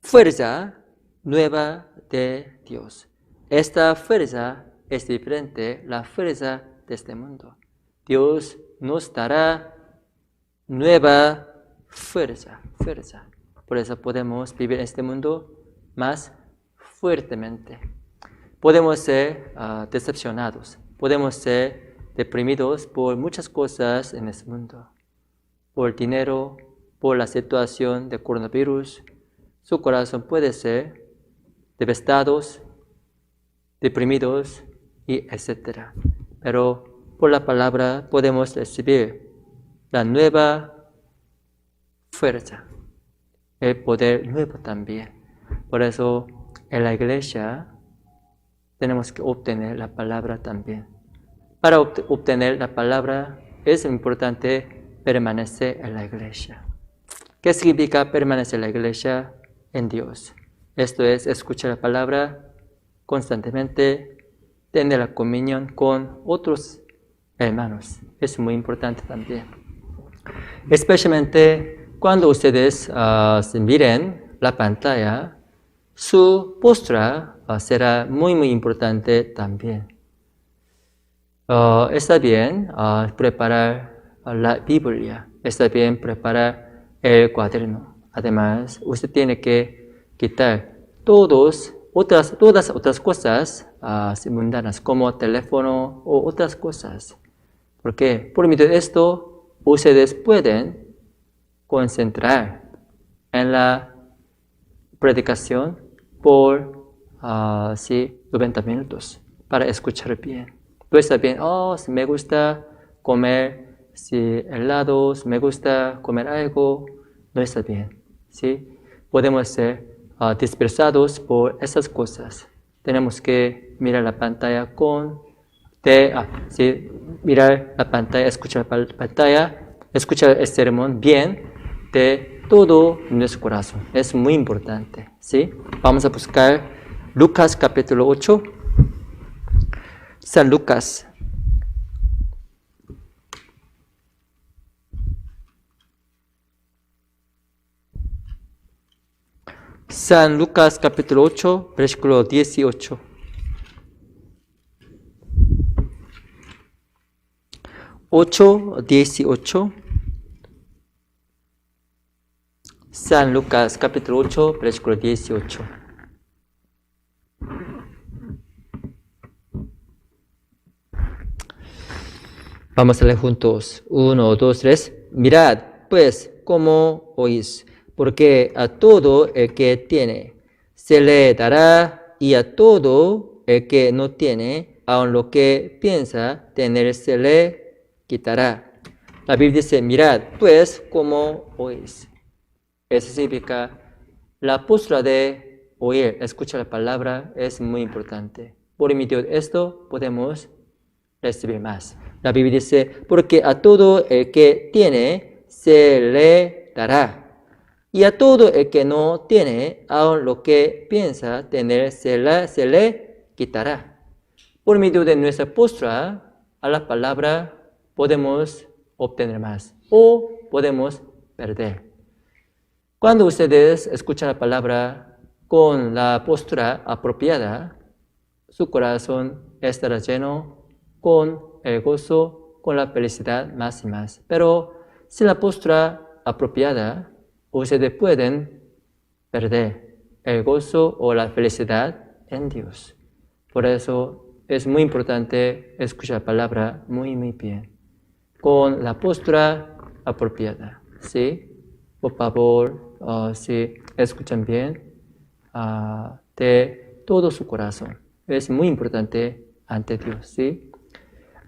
fuerza nueva de Dios. Esta fuerza es diferente a la fuerza de este mundo. Dios nos dará nueva fuerza. Por eso podemos vivir en este mundo más fuertemente. Podemos ser decepcionados, podemos ser deprimidos por muchas cosas en este mundo, por el dinero, por la situación de coronavirus. Su corazón puede ser devastados, deprimidos, y etc. Pero por la palabra podemos recibir la nueva fuerza, el poder nuevo también. Por eso en la iglesia tenemos que obtener la palabra también. Para obtener la palabra es importante permanecer en la iglesia. ¿Qué significa permanecer en la iglesia? En Dios. Esto es escuchar la palabra constantemente, tener la comunión con otros hermanos. Es muy importante también. Especialmente cuando ustedes miren la pantalla, su postura será muy importante también. Está bien preparar la Biblia, está bien preparar el cuaderno. Además, usted tiene que quitar todas otras cosas mundanas, como teléfono o otras cosas. Porque por medio de esto, ustedes pueden concentrar en la predicación por 90 minutos para escuchar bien. No está bien, si me gusta comer helados, me gusta comer algo, no está bien. ¿Sí? Podemos ser dispersados por esas cosas. Tenemos que mirar la pantalla mirar la pantalla, escuchar la pantalla, escuchar el sermón bien de todo nuestro corazón. Es muy importante, ¿sí? Vamos a buscar Lucas capítulo 8. San Lucas. San Lucas capítulo 8, versículo 18. San Lucas capítulo 8, versículo 18. Vamos a leer juntos. 1, 2, 3. Mirad, pues, cómo oís, porque a todo el que tiene se le dará, y a todo el que no tiene, aun lo que piensa tener se le quitará. La Biblia dice, mirad, pues, cómo oís. Eso significa la postura de oír, escuchar la palabra es muy importante. Por medio de esto podemos recibir más. La Biblia dice, porque a todo el que tiene se le dará, y a todo el que no tiene, aun lo que piensa tener se le quitará. Por medio de nuestra postura a la palabra podemos obtener más o podemos perder. Cuando ustedes escuchan la palabra con la postura apropiada, su corazón estará lleno con el gozo, con la felicidad más y más. Pero sin la postura apropiada, ustedes pueden perder el gozo o la felicidad en Dios. Por eso es muy importante escuchar la palabra muy, muy bien, con la postura apropiada. ¿Sí? Por favor, si escuchan bien, de todo su corazón. Es muy importante ante Dios, ¿sí?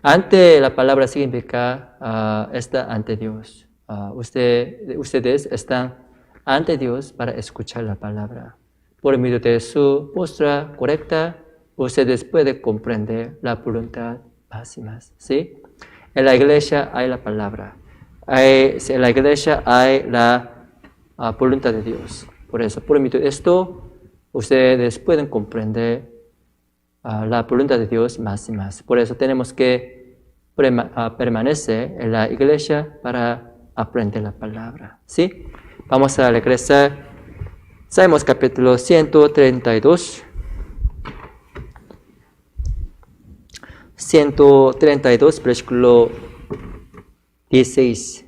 Ante la palabra significa está ante Dios. Ustedes están ante Dios para escuchar la palabra. Por medio de su postura correcta, ustedes pueden comprender la voluntad más y más, ¿sí? En la iglesia hay la palabra. En la iglesia hay la voluntad de Dios. Por eso, por medio de esto, ustedes pueden comprender la voluntad de Dios más y más. Por eso tenemos que permanecer en la iglesia para aprender la palabra. ¿Sí? Vamos a regresar. Salmos capítulo 132. 132, versículo 16.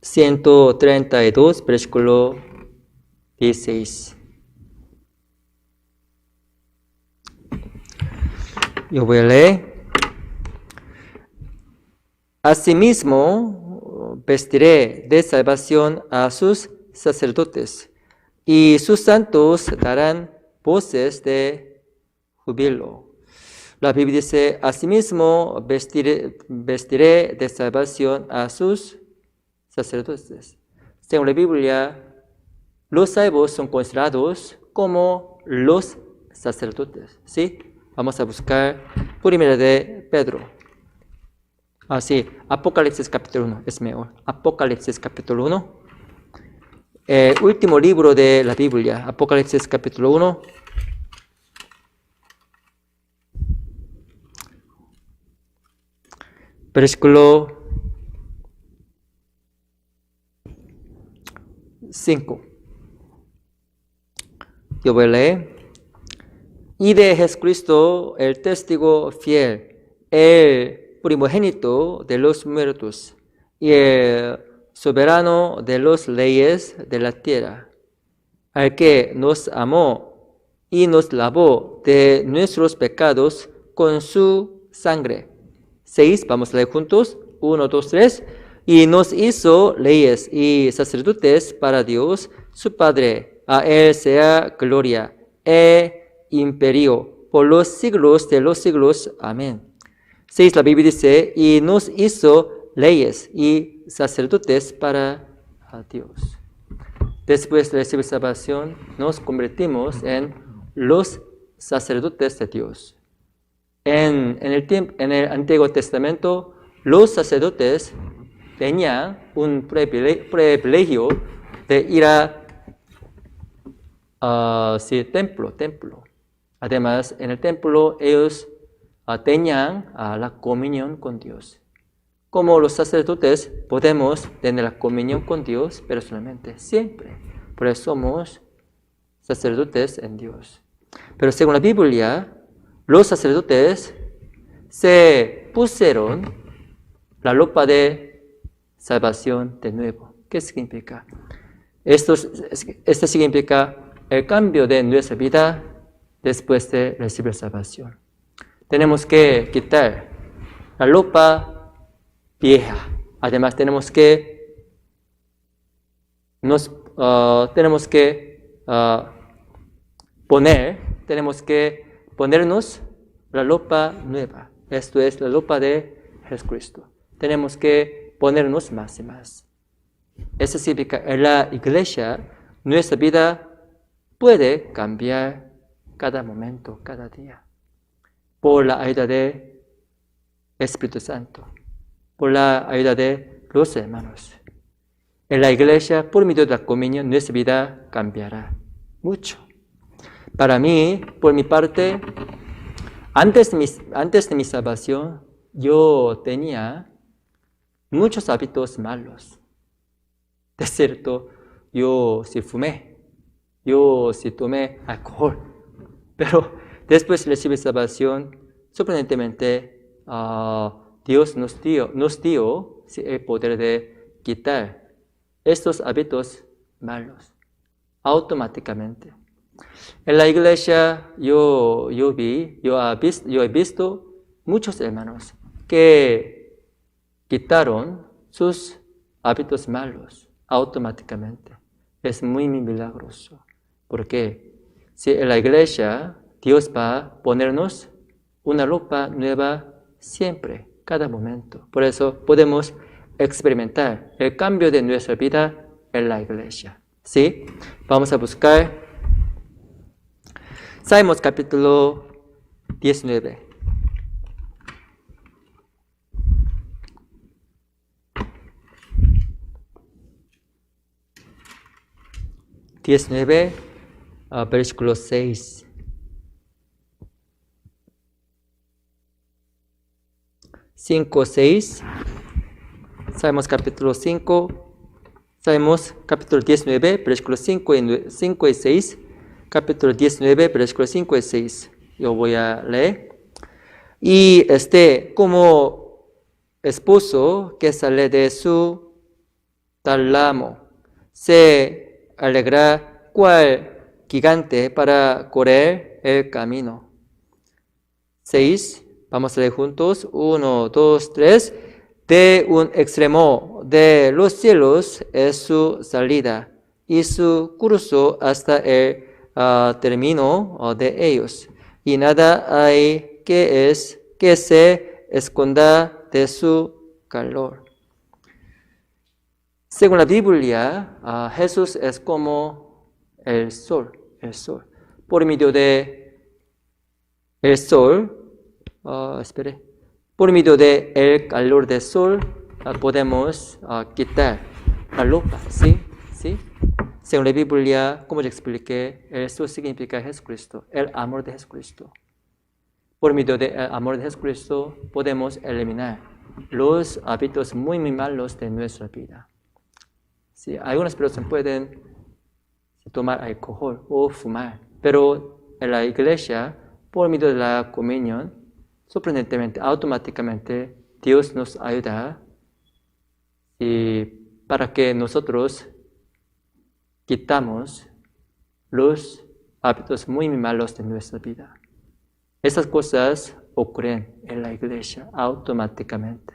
132, versículo 16. Yo voy a leer. Asimismo, vestiré de salvación a sus sacerdotes, y sus santos darán voces de júbilo. La Biblia dice, asimismo, vestiré de salvación a sus sacerdotes. Según la Biblia, los salvos son considerados como los sacerdotes. ¿Sí? Vamos a buscar primera de Pedro. Sí, Apocalipsis capítulo 1 es mejor. Apocalipsis capítulo 1. Último libro de la Biblia. Apocalipsis capítulo 1. Versículo 5. Yo voy a leer. Y de Jesucristo, el testigo fiel, el primogénito de los muertos y el soberano de los reyes de la tierra, al que nos amó y nos lavó de nuestros pecados con su sangre. 6, vamos a leer juntos. 1, 2, 3. Y nos hizo reyes y sacerdotes para Dios, su Padre. A Él sea gloria e imperio por los siglos de los siglos. Amén. 6, la Biblia dice, y nos hizo reyes y sacerdotes para Dios. Después de recibir salvación, nos convertimos en los sacerdotes de Dios. En el Antiguo Testamento, los sacerdotes tenían un privilegio de ir a templo. Además, en el templo ellos tenían la comunión con Dios. Como los sacerdotes podemos tener la comunión con Dios personalmente, siempre. Por eso somos sacerdotes en Dios. Pero según la Biblia, los sacerdotes se pusieron la ropa de salvación de nuevo. ¿Qué significa? Esto significa el cambio de nuestra vida después de recibir salvación. Tenemos que quitar la ropa vieja. Además, tenemos que ponernos la ropa nueva. Esto es la ropa de Jesucristo. Tenemos que ponernos más y más. Eso significa en la iglesia nuestra vida puede cambiar cada momento, cada día, por la ayuda del Espíritu Santo, por la ayuda de los hermanos. En la iglesia, por medio de la comunión, nuestra vida cambiará mucho. Para mí, por mi parte, antes de mi salvación, yo tenía muchos hábitos malos. De cierto, yo sí fumé, yo sí tomé alcohol, pero después de recibir salvación, sorprendentemente, Dios nos dio el poder de quitar estos hábitos malos automáticamente. En la iglesia yo he visto muchos hermanos que quitaron sus hábitos malos automáticamente. Es muy milagroso. Porque si en la iglesia Dios va a ponernos una ropa nueva siempre, cada momento. Por eso podemos experimentar el cambio de nuestra vida en la iglesia. ¿Sí? Vamos a buscar Salmos capítulo 19. Versículo 6. Cinco, 6. Salmos capítulo 19, versículos 5 y 6. Capítulo 19, versículos 5 y 6. Yo voy a leer. Y como esposo que sale de su tálamo, se alegra cual gigante para correr el camino. 6. Vamos a leer juntos. 1, 2, 3. De un extremo de los cielos es su salida y su curso hasta el término de ellos. Y nada hay que se esconda de su calor. Según la Biblia, Jesús es como el sol. Por medio de el sol, por medio de el calor del sol, podemos quitar la ropa, ¿sí? Según la Biblia, como ya expliqué, el sol significa Jesucristo, el amor de Jesucristo. Por medio del amor de Jesucristo, podemos eliminar los hábitos muy malos de nuestra vida. Sí, algunas personas pueden tomar alcohol o fumar, pero en la iglesia, por medio de la comunión, sorprendentemente, automáticamente, Dios nos ayuda para que nosotros quitamos los hábitos muy malos de nuestra vida. Estas cosas ocurren en la iglesia automáticamente.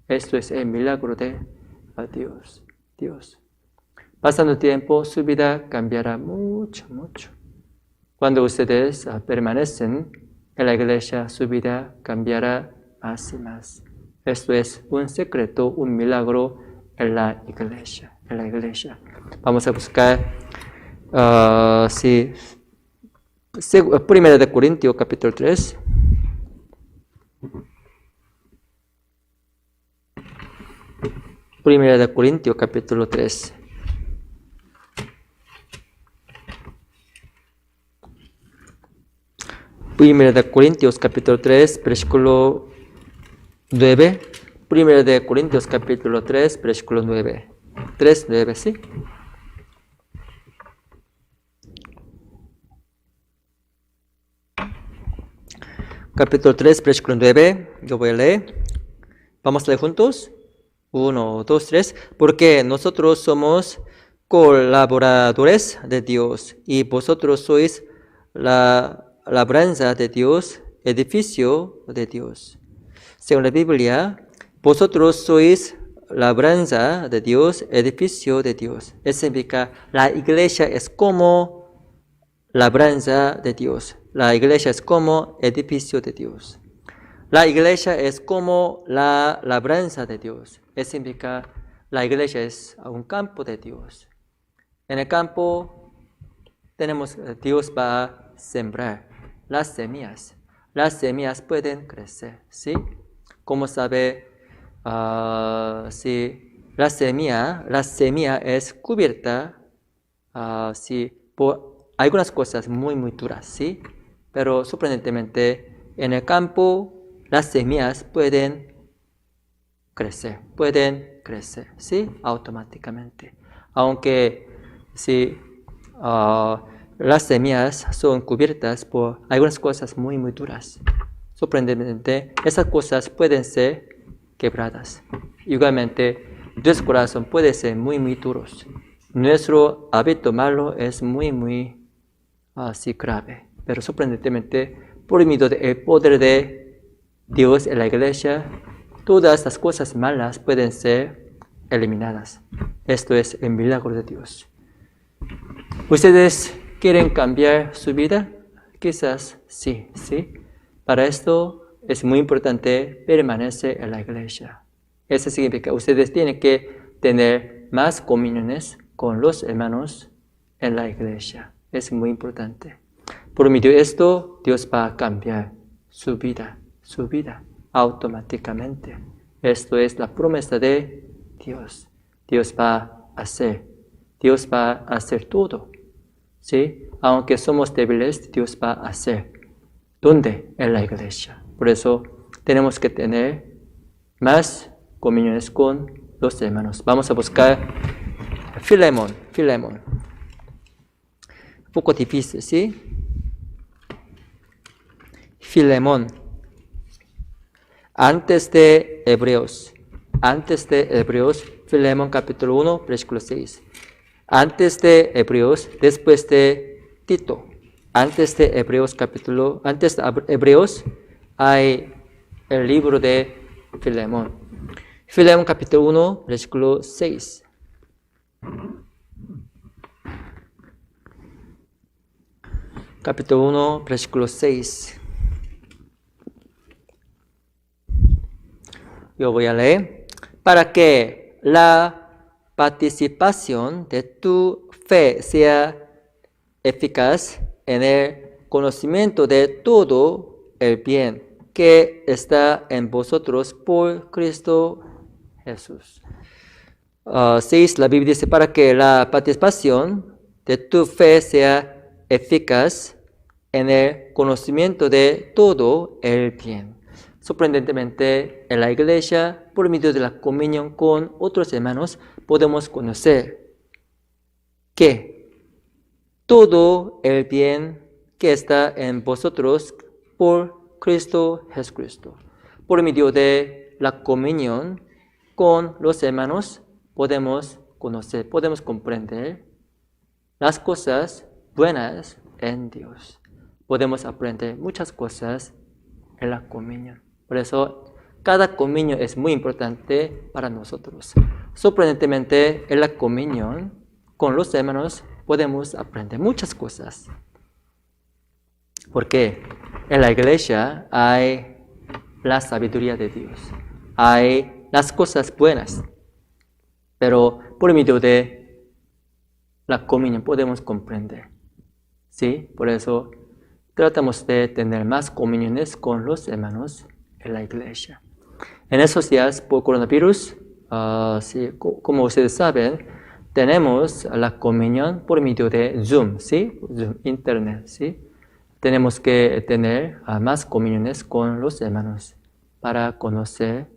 Esto es el milagro de Dios. Pasando el tiempo, su vida cambiará mucho. Cuando ustedes permanecen en la iglesia, su vida cambiará más y más. Esto es un secreto, un milagro en la iglesia. Vamos a buscar, Primera de Corintios, capítulo 3. Primera de Corintios, capítulo 3. Primera de Corintios, capítulo 3, versículo 9. Primera de Corintios, capítulo 3, versículo 9. 3, 9, ¿sí? Capítulo 3, versículo 9. Yo voy a leer. Vamos a leer juntos. 1, 2, 3. Porque nosotros somos colaboradores de Dios y vosotros sois la labranza de Dios, edificio de Dios. Según la Biblia, vosotros sois labranza de Dios, edificio de Dios. Eso significa la iglesia es como labranza de Dios. La iglesia es como edificio de Dios. La iglesia es como la labranza de Dios. Eso significa la iglesia es un campo de Dios. En el campo Dios va a sembrar las semillas. Las semillas pueden crecer, ¿sí? Como sabe, si la semilla es cubierta, por algunas cosas muy duras, ¿sí? Pero sorprendentemente en el campo las semillas pueden crecer, ¿sí? Automáticamente. Aunque si las semillas son cubiertas por algunas cosas muy duras, sorprendentemente esas cosas pueden ser quebradas. Igualmente, nuestro corazón puede ser muy duros. Nuestro hábito malo es muy grave. Pero sorprendentemente, por medio del poder de Dios en la iglesia, todas las cosas malas pueden ser eliminadas. Esto es el milagro de Dios. ¿Ustedes quieren cambiar su vida? Quizás sí. Para esto es muy importante permanecer en la iglesia. Eso significa que ustedes tienen que tener más comuniones con los hermanos en la iglesia. Es muy importante. Por medio de esto, Dios va a cambiar su vida automáticamente. Esto es la promesa de Dios. Dios va a hacer todo. ¿Sí? Aunque somos débiles, Dios va a hacer. ¿Dónde? En la iglesia. Por eso tenemos que tener más comuniones con los hermanos. Vamos a buscar Filemón. Un poco difícil, ¿sí? Filemón. Antes de Hebreos, Filemón capítulo 1, versículo 6. Antes de Hebreos, después de Tito. Antes de Hebreos hay el libro de Filemón. Filemón capítulo 1, versículo 6. Capítulo 1, versículo 6. Yo voy a leer. Para que la participación de tu fe sea eficaz en el conocimiento de todo el bien que está en vosotros por Cristo Jesús. 6, la Biblia dice, para que la participación de tu fe sea eficaz en el conocimiento de todo el bien. Sorprendentemente, en la iglesia, por medio de la comunión con otros hermanos, podemos conocer que todo el bien que está en vosotros por Cristo Jesucristo. Por medio de la comunión con los hermanos, podemos conocer, podemos comprender las cosas buenas en Dios. Podemos aprender muchas cosas en la comunión. Por eso, cada comunión es muy importante para nosotros. Sorprendentemente, en la comunión con los hermanos podemos aprender muchas cosas. Porque en la iglesia hay la sabiduría de Dios. Hay las cosas buenas. Pero por medio de la comunión podemos comprender. ¿Sí? Por eso tratamos de tener más comuniones con los hermanos en la iglesia. En esos días, por coronavirus, como ustedes saben, tenemos la comunión por medio de Zoom, ¿sí? Zoom, Internet, ¿sí? Tenemos que tener más comuniones con los hermanos para conocer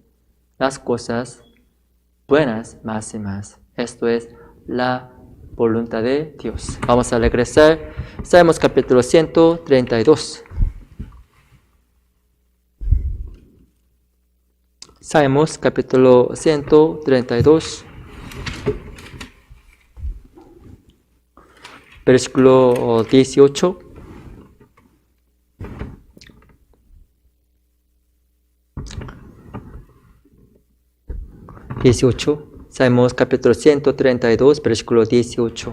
las cosas buenas más y más. Esto es la voluntad de Dios. Vamos a regresar. Salmos capítulo 132. Salmos capítulo 132, versículo 18. Salmos capítulo 132, versículo 18.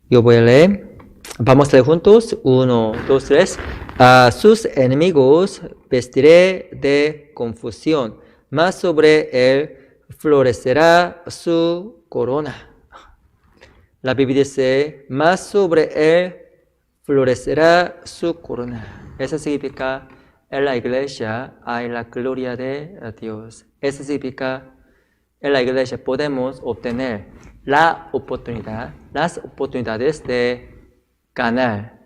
Yo voy a leer. Vamos a leer juntos. 1, 2, 3. A sus enemigos vestiré de confusión, mas sobre él florecerá su corona. La Biblia dice, mas sobre él florecerá su corona. Eso significa, en la iglesia hay la gloria de Dios. Eso significa, en la iglesia podemos obtener las oportunidades de ganar,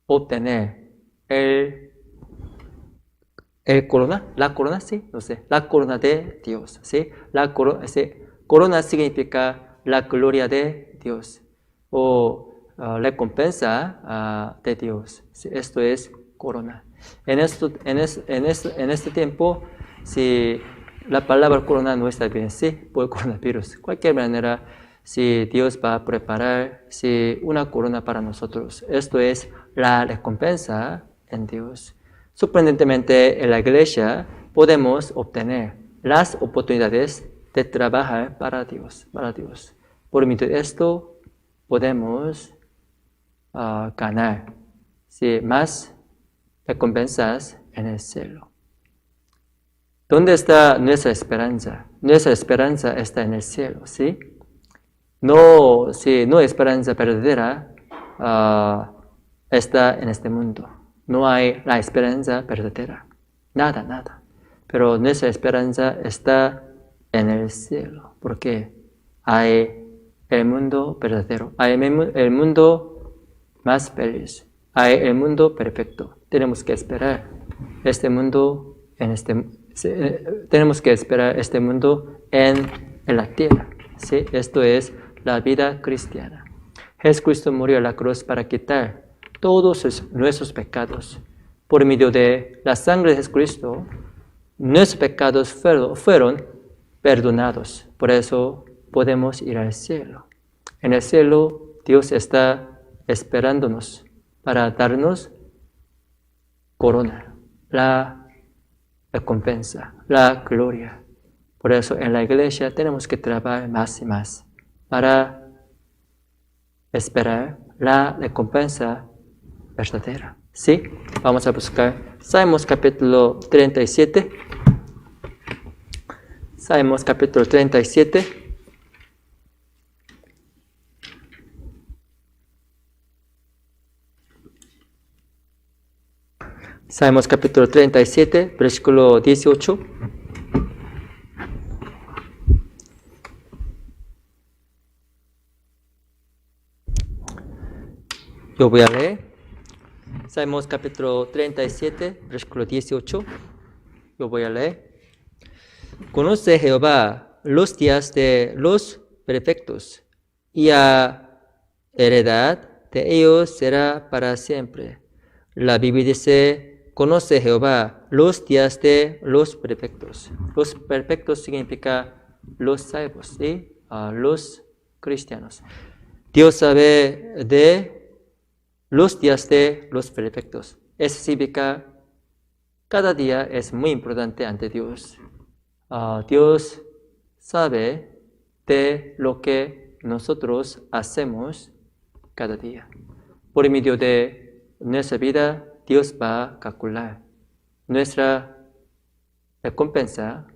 obtener el corona, la corona, sí, no sé, la corona de Dios, ¿sí? La corona, sí. Corona significa la gloria de Dios o recompensa de Dios. ¿Sí? Esto es corona. En este tiempo, si la palabra corona no está bien, sí, por coronavirus, de cualquier manera, si Dios va a preparar una corona para nosotros, esto es la recompensa en Dios. Sorprendentemente, en la iglesia podemos obtener las oportunidades de trabajar para Dios. Por medio de esto podemos ganar más recompensas en el cielo. ¿Dónde está nuestra esperanza? Nuestra esperanza está en el cielo, ¿sí? No esperanza verdadera está en este mundo. No hay la esperanza verdadera. Nada. Pero nuestra esperanza está en el cielo. Porque hay el mundo verdadero. Hay el mundo más feliz. Hay el mundo perfecto. Tenemos que esperar este mundo tenemos que esperar este mundo en la tierra. ¿Sí? Esto es la vida cristiana. Jesucristo murió en la cruz para quitar todos nuestros pecados. Por medio de la sangre de Jesucristo, nuestros pecados fueron perdonados. Por eso podemos ir al cielo. En el cielo, Dios está esperándonos para darnos corona, la recompensa, la gloria. Por eso en la iglesia tenemos que trabajar más y más para esperar la recompensa verdadera. ¿Sí? Vamos a buscar Salmos capítulo 37. Salmos capítulo 37. Salmos capítulo 37, versículo 18. Yo voy a leer. Salmos capítulo 37, versículo 18. Yo voy a leer. Conoce Jehová los días de los perfectos, y a heredad de ellos será para siempre. La Biblia dice, conoce Jehová los días de los perfectos. Los perfectos significa los salvos, ¿sí? Los cristianos. Dios sabe de los días de los perfectos. Eso significa cada día es muy importante ante Dios. Dios sabe de lo que nosotros hacemos cada día. Por medio de nuestra vida, Dios va a calcular nuestra recompensa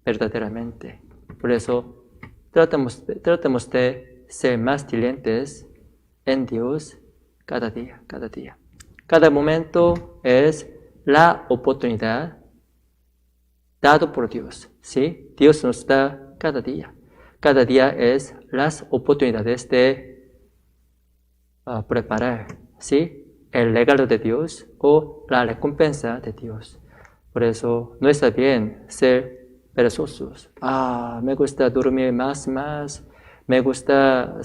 verdaderamente. Por eso, tratamos de ser más diligentes en Dios cada día. Cada momento es la oportunidad dado por Dios, ¿sí? Dios nos da cada día. Cada día es las oportunidades de preparar, ¿sí? El regalo de Dios o la recompensa de Dios. Por eso no está bien ser perezosos. Me gusta dormir más. Me gusta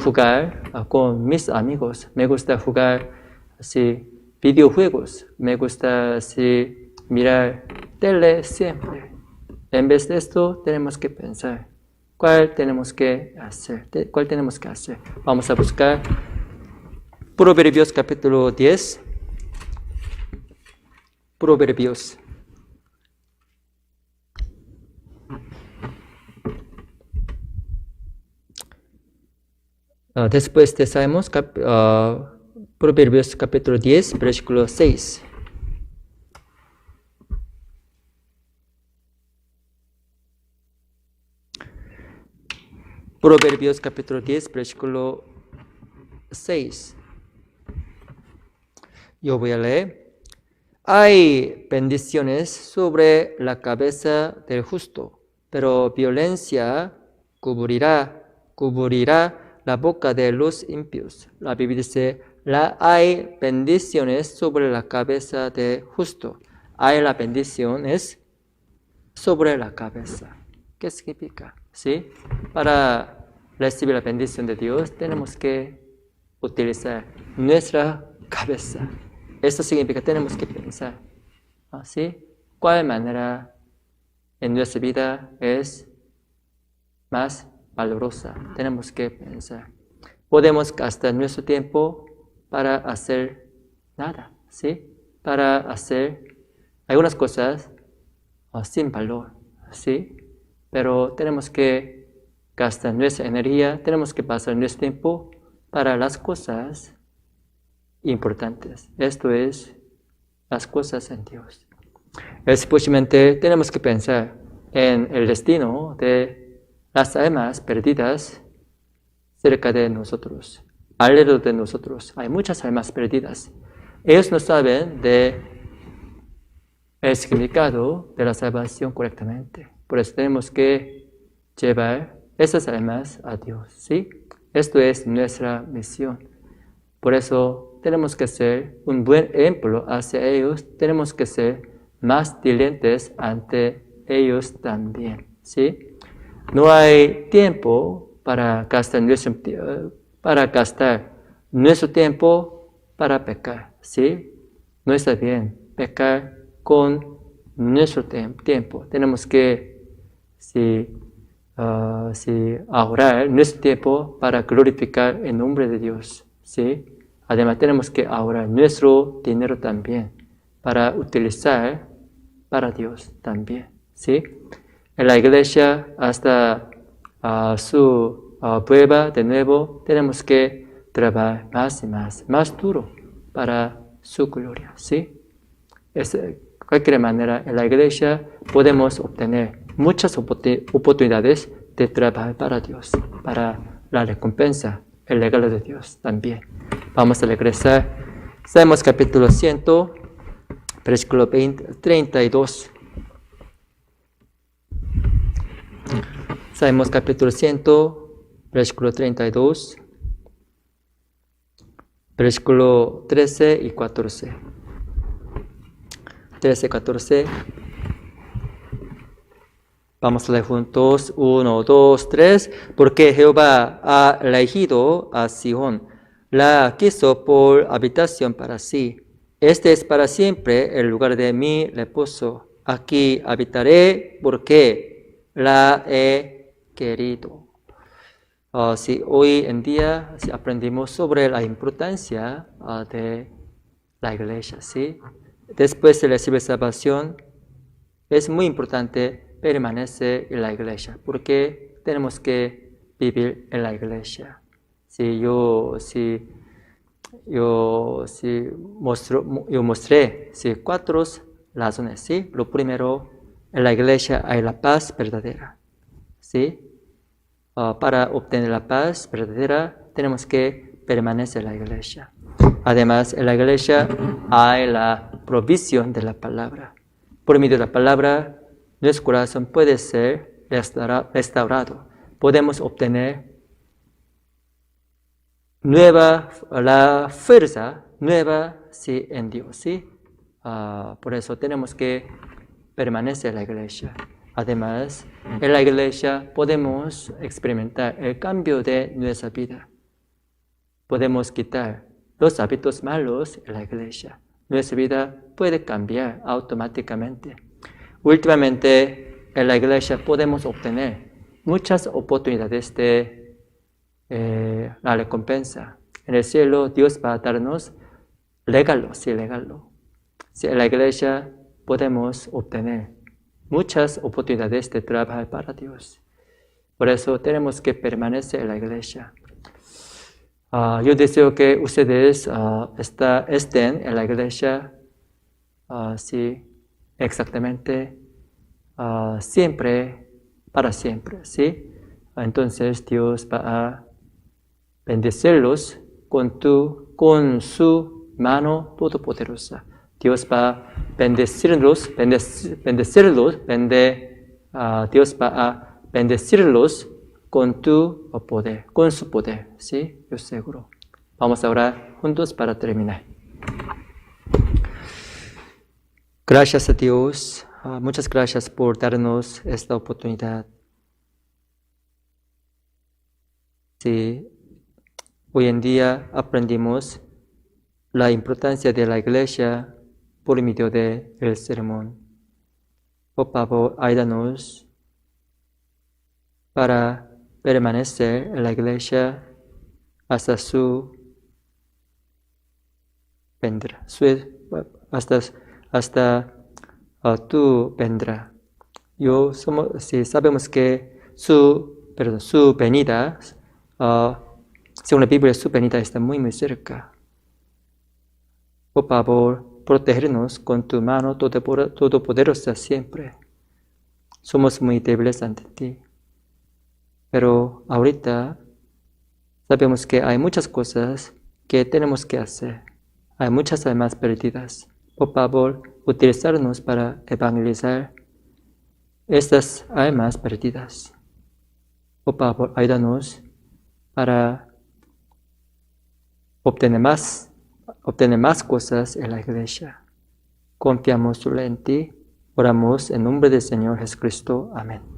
jugar con mis amigos. Me gusta jugar sí, videojuegos, me gusta sí, mirar tele siempre. En vez de esto, tenemos que pensar cuál tenemos que hacer. Vamos a buscar Proverbios capítulo 10. Proverbios. Después de sabemos Proverbios capítulo 10, versículo 6. Proverbios capítulo 10, versículo 6. Yo voy a leer. Hay bendiciones sobre la cabeza del justo, pero violencia cubrirá la boca de los impíos. La Biblia dice, hay bendiciones sobre la cabeza del justo. Hay las bendiciones sobre la cabeza. ¿Qué significa? ¿Sí? Para recibir la bendición de Dios, tenemos que utilizar nuestra cabeza. Esto significa que tenemos que pensar, ¿sí? ¿Cuál manera en nuestra vida es más valorosa? Tenemos que pensar. Podemos gastar nuestro tiempo para hacer nada, ¿sí? Para hacer algunas cosas sin valor, ¿sí? Pero tenemos que gastar nuestra energía, tenemos que pasar nuestro tiempo para las cosas importantes. Esto es las cosas en Dios. Especialmente tenemos que pensar en el destino de las almas perdidas cerca de nosotros, alrededor de nosotros. Hay muchas almas perdidas. Ellos no saben el significado de la salvación correctamente. Por eso tenemos que llevar esas almas a Dios, ¿sí? Esto es nuestra misión. Por eso tenemos que ser un buen ejemplo hacia ellos. Tenemos que ser más diligentes ante ellos también, ¿sí? No hay tiempo para gastar nuestro tiempo para pecar, ¿sí? No está bien pecar con nuestro tiempo. Tenemos que ahorrar nuestro tiempo para glorificar el nombre de Dios, ¿sí? Además, tenemos que ahorrar nuestro dinero también para utilizar para Dios también, ¿sí? En la iglesia, hasta su prueba de nuevo, tenemos que trabajar más y más duro para su gloria, ¿sí? De cualquier manera, en la iglesia podemos obtener muchas oportunidades de trabajar para Dios, para la recompensa, el regalo de Dios también. Vamos a regresar. Salmos capítulo 100, versículo 32. Salmos capítulo 100, versículo 32, versículo 13 y 14. 13 y 14. Vamos a leer juntos. 1, 2, 3. Porque Jehová ha elegido a Sion, la quiso por habitación para sí. Este es para siempre el lugar de mi reposo. Aquí habitaré porque la he querido. Si hoy en día aprendimos sobre la importancia de la iglesia, ¿sí? Después de recibir salvación, es muy importante permanecer en la iglesia, porque tenemos que vivir en la iglesia. Yo mostré 4 razones, ¿sí? Lo primero, en la iglesia hay la paz verdadera, ¿sí? Para obtener la paz verdadera, tenemos que permanecer en la iglesia. Además, en la iglesia hay la provisión de la palabra. Por medio de la palabra, nuestro corazón puede ser restaurado. Podemos obtener la fuerza nueva sí, en Dios, ¿sí? Por eso tenemos que permanecer en la iglesia. Además, en la iglesia podemos experimentar el cambio de nuestra vida. Podemos quitar los hábitos malos en la iglesia. Nuestra vida puede cambiar automáticamente. Últimamente, en la iglesia podemos obtener muchas oportunidades de la recompensa. En el cielo, Dios va a darnos regalos. Si en la iglesia podemos obtener muchas oportunidades de trabajar para Dios. Por eso tenemos que permanecer en la iglesia. Yo deseo que ustedes estén en la iglesia, sí, exactamente, siempre, para siempre, ¿sí? Entonces Dios va a bendecirlos con su mano todopoderosa. Dios va a bendecirlos, Dios va a bendecirlos con tu poder, con su poder, ¿sí? Yo seguro. Vamos a orar juntos para terminar. Gracias a Dios, muchas gracias por darnos esta oportunidad. Sí, hoy en día aprendimos la importancia de la iglesia por medio del sermón. Por favor, ayúdanos para permanecer en la iglesia hasta su vendrá, hasta tu vendrá. Sabemos que su venida, según la Biblia, su venida está muy muy cerca. Por favor, protegernos con tu mano todopoderosa siempre. Somos muy débiles ante ti. Pero ahorita sabemos que hay muchas cosas que tenemos que hacer. Hay muchas almas perdidas. Por favor, utilizarnos para evangelizar estas almas perdidas. Por favor, ayúdanos para obtener más cosas en la iglesia. Confiamos solo en ti. Oramos en nombre del Señor Jesucristo. Amén.